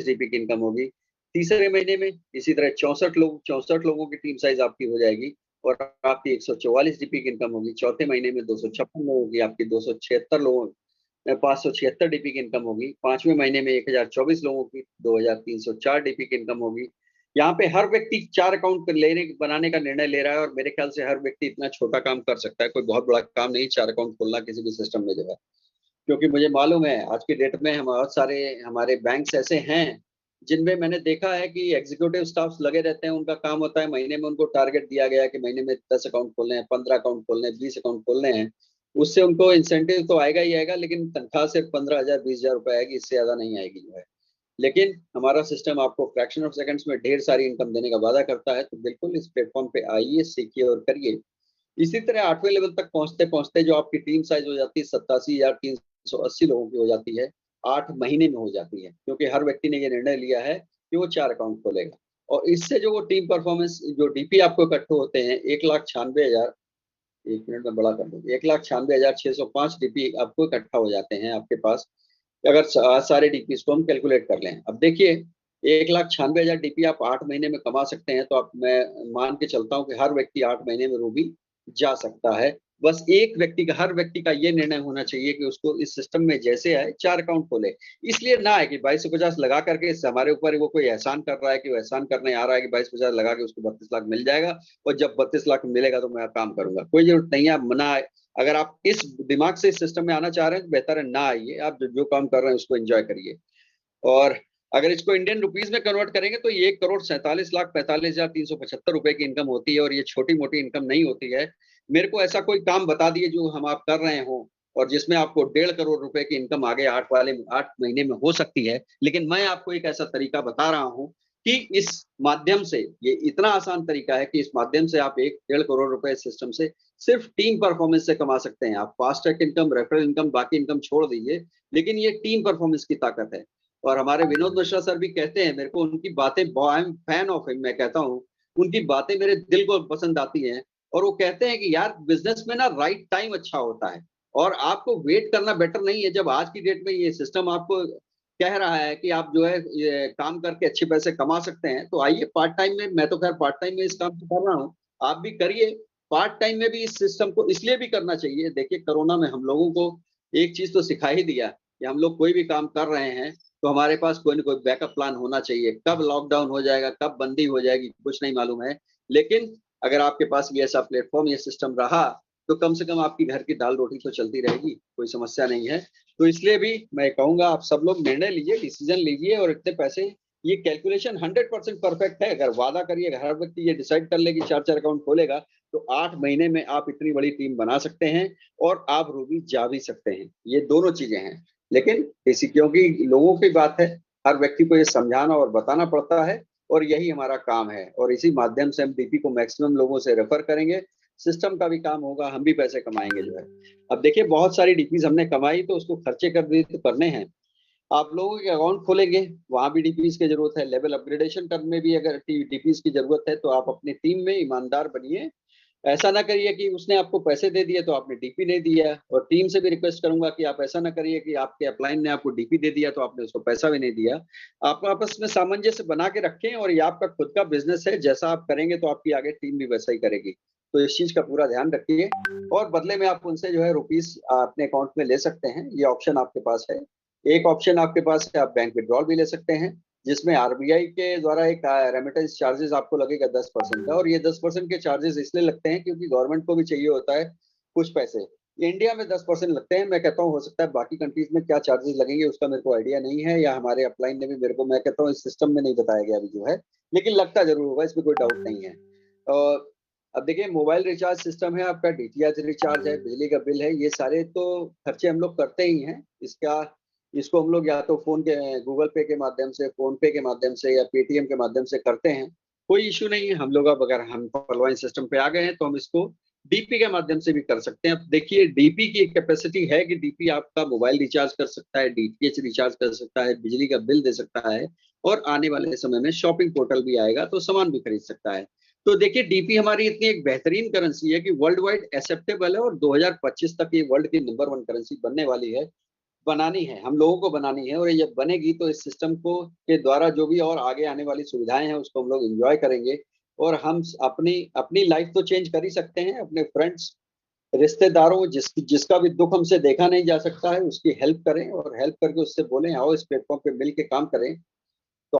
डीपी की इनकम होगी। तीसरे महीने में इसी तरह 64 लोगों की टीम साइज आपकी हो जाएगी, और आपकी 144 डीपी की इनकम होगी। चौथे महीने में 256 लोगों की, आपकी 276 लोगों 576 डीपी की इनकम होगी। पांचवें महीने में 1024 लोगों की 2304 डीपी की इनकम होगी। यहाँ पे हर व्यक्ति 4 अकाउंट बनाने का निर्णय ले रहा है, और मेरे ख्याल से हर व्यक्ति इतना छोटा काम कर सकता है, कोई बहुत बड़ा काम नहीं 4 अकाउंट खोलना किसी भी सिस्टम में जो है। क्योंकि मुझे मालूम है आज की डेट में हम बहुत सारे हमारे बैंक्स ऐसे हैं जिनमें मैंने देखा है कि एग्जीक्यूटिव स्टाफ लगे रहते हैं, उनका काम होता है महीने में उनको टारगेट दिया गया है कि महीने में 10 अकाउंट खोलने हैं, 15 अकाउंट खोलने हैं, 20 अकाउंट खोलने हैं। उससे उनको इंसेंटिव तो आएगा ही आएगा, लेकिन तनख्वाह सिर्फ 15,000 20,000 रुपए आएगी, इससे ज्यादा नहीं आएगी जो है। लेकिन हमारा सिस्टम आपको फ्रैक्शन ऑफ सेकंड्स में ढेर सारी इनकम देने का वादा करता है। तो बिल्कुल इस प्लेटफॉर्म पे आइए, सीखिए और करिए। इसी तरह 8वें लेवल तक पहुंचते पहुंचते जो आपकी टीम साइज हो जाती है 87,380 लोगों की हो जाती है, 8 महीने में हो जाती है, क्योंकि हर व्यक्ति ने ये निर्णय लिया है कि वो 4 अकाउंट खोलेगा। और इससे जो वो टीम परफॉर्मेंस जो डीपी आपको इकट्ठे होते हैं 1,96,000, 1 मिनट में बड़ा कर दूंगी, 1,96,605 डीपी आपको इकट्ठा हो जाते हैं आपके पास, अगर सारे डीपी को हम कैलकुलेट कर लें। अब देखिए 1,96,000 डीपी आप 8 महीने में कमा सकते हैं, तो आप मैं मान के चलता हूँ कि हर व्यक्ति 8 महीने में रूबी जा सकता है। बस एक व्यक्ति का, हर व्यक्ति का ये निर्णय होना चाहिए कि उसको इस सिस्टम में जैसे आए 4 अकाउंट खोले। इसलिए ना है कि 2250 लगा करके हमारे ऊपर वो कोई एहसान कर रहा है, कि वो एहसान करने आ रहा है कि 2250 लगा के उसको 32 लाख मिल जाएगा और जब 32 लाख मिलेगा तो मैं काम करूंगा। कोई जरूरत नहीं है, मना है। अगर आप इस दिमाग से इस सिस्टम में आना चाह रहे हैं तो बेहतर है ना आइए, आप जो काम कर रहे हैं उसको एंजॉय करिए। और अगर इसको इंडियन रुपीज में कन्वर्ट करेंगे तो ये 1,47,45,375 रुपए की इनकम होती है, और ये छोटी मोटी इनकम नहीं होती है। मेरे को ऐसा कोई काम बता दिए जो हम आप कर रहे हो और जिसमें आपको 1.5 करोड़ रुपए की इनकम आगे 8 महीने में हो सकती है, लेकिन मैं आपको एक ऐसा तरीका बता रहा हूँ कि इस माध्यम से, ये इतना आसान तरीका है कि इस माध्यम से आप 1.5 करोड़ रुपए सिस्टम से सिर्फ टीम परफॉर्मेंस से कमा सकते हैं। आप fast track income, referral income, बाकी इनकम छोड़ दीजिए, लेकिन ये टीम परफॉर्मेंस की ताकत है। और हमारे विनोद मिश्रा सर भी कहते हैं, मेरे को उनकी बातें, I am fan of him, मैं कहता हूँ उनकी बातें मेरे दिल को पसंद आती हैं। और वो कहते हैं कि यार बिजनेस में ना राइट टाइम अच्छा होता है, और आपको वेट करना बेटर नहीं है। जब आज की डेट में ये सिस्टम आपको कह रहा है कि आप जो है ये काम करके अच्छे पैसे कमा सकते हैं, तो आइए पार्ट टाइम में, मैं तो खैर पार्ट टाइम में इस काम को कर रहा हूँ, आप भी करिए। पार्ट टाइम में भी इस सिस्टम को इसलिए भी करना चाहिए, देखिए कोरोना में हम लोगों को एक चीज तो सिखा ही दिया कि हम लोग कोई भी काम कर रहे हैं तो हमारे पास कोई ना कोई बैकअप प्लान होना चाहिए। कब लॉकडाउन हो जाएगा, कब बंदी हो जाएगी, कुछ नहीं मालूम है। लेकिन अगर आपके पास ये ऐसा प्लेटफॉर्म, ये सिस्टम रहा, तो कम से कम आपकी घर की दाल रोटी तो चलती रहेगी, कोई समस्या नहीं है। तो इसलिए भी मैं कहूंगा आप सब लोग निर्णय लीजिए, डिसीजन लीजिए, और इतने पैसे, ये कैलकुलेशन 100% परफेक्ट है। अगर वादा करिए, हर व्यक्ति ये डिसाइड कर ले कि 4 अकाउंट खोलेगा, तो 8 महीने में आप इतनी बड़ी टीम बना सकते हैं और आप रूबी जा भी सकते हैं। ये दोनों चीजें हैं। लेकिन इसी, क्योंकि लोगों की बात है, हर व्यक्ति को ये समझाना और बताना पड़ता है, और यही हमारा काम है। और इसी माध्यम से हम डीपी को मैक्सिमम लोगों से रेफर करेंगे, सिस्टम का भी काम होगा, हम भी पैसे कमाएंगे जो है। अब देखिए बहुत सारी डीपीज हमने कमाई, तो उसको खर्चे कर दिए तो करने हैं। आप लोगों के अकाउंट खोलेंगे, वहां भी डीपीज की जरूरत है। लेवल अपग्रेडेशन करने में भी अगर डीपीज की जरूरत है, तो आप अपनी टीम में ईमानदार बनिए। ऐसा ना करिए कि उसने आपको पैसे दे दिए तो आपने डीपी नहीं दिया। और टीम से भी रिक्वेस्ट करूंगा कि आप ऐसा ना करिए कि आपके अपलाइन ने आपको डीपी दे दिया तो आपने उसको पैसा भी नहीं दिया। आप आपस में सामंजस्य बना के रखें, और ये आपका खुद का बिजनेस है, जैसा आप करेंगे तो आपकी आगे टीम भी वैसा ही करेगी। तो इस चीज का पूरा ध्यान रखिए, और बदले में आप उनसे जो है रुपीस अपने अकाउंट में ले सकते हैं, ये ऑप्शन आपके पास है। एक ऑप्शन आपके पास है, आप बैंक विड्रॉल भी ले सकते हैं, जिसमें आरबीआई के द्वारा एक रेमिटेंस चार्जेस आपको लगेगा 10% का। और ये 10% के चार्जेस इसलिए लगते हैं क्योंकि गवर्नमेंट को भी चाहिए होता है कुछ पैसे। इंडिया में 10% लगते हैं, मैं कहता हूँ हो सकता है बाकी कंट्रीज में क्या चार्जेस लगेंगे उसका मेरे को आइडिया नहीं है, या हमारे अपलाइन ने भी मेरे को, मैं कहता हूँ इस सिस्टम में नहीं बताया गया अभी जो है, लेकिन लगता जरूर होगा, इसमें कोई डाउट नहीं है। और अब देखिए मोबाइल रिचार्ज सिस्टम है आपका, डीटीएच रिचार्ज है, बिजली का बिल है, ये सारे तो खर्चे हम लोग करते ही हैं। इसको हम लोग या तो फोन के, गूगल पे के माध्यम से, फोन पे के माध्यम से, या पेटीएम के माध्यम से करते हैं। कोई इश्यू नहीं है। हम लोग अब अगर हम पलवाइन सिस्टम पे आ गए हैं तो हम इसको डीपी के माध्यम से भी कर सकते हैं। अब देखिए डीपी की कैपेसिटी है कि डीपी आपका मोबाइल रिचार्ज कर सकता है, डीटीएच रिचार्ज कर सकता है, बिजली का बिल दे सकता है, और आने वाले समय में शॉपिंग पोर्टल भी आएगा तो सामान भी खरीद सकता है। तो देखिए डीपी हमारी इतनी एक बेहतरीन करेंसी है कि वर्ल्ड वाइड एक्सेप्टेबल है, और 2025 तक ये वर्ल्ड की नंबर 1 करेंसी बनने वाली है। बनानी है, हम लोगों को बनानी है, और ये जब बनेगी तो इस सिस्टम को के द्वारा जो भी और आगे आने वाली सुविधाएं हैं उसको हम लोग एंजॉय करेंगे। और हम अपनी अपनी लाइफ तो चेंज कर ही सकते हैं, अपने फ्रेंड्स, रिश्तेदारों, जिसका भी दुख हमसे देखा नहीं जा सकता है उसकी हेल्प करें, और हेल्प करके उससे बोलें आओ इस प्लेटफॉर्म पे मिल के काम करें।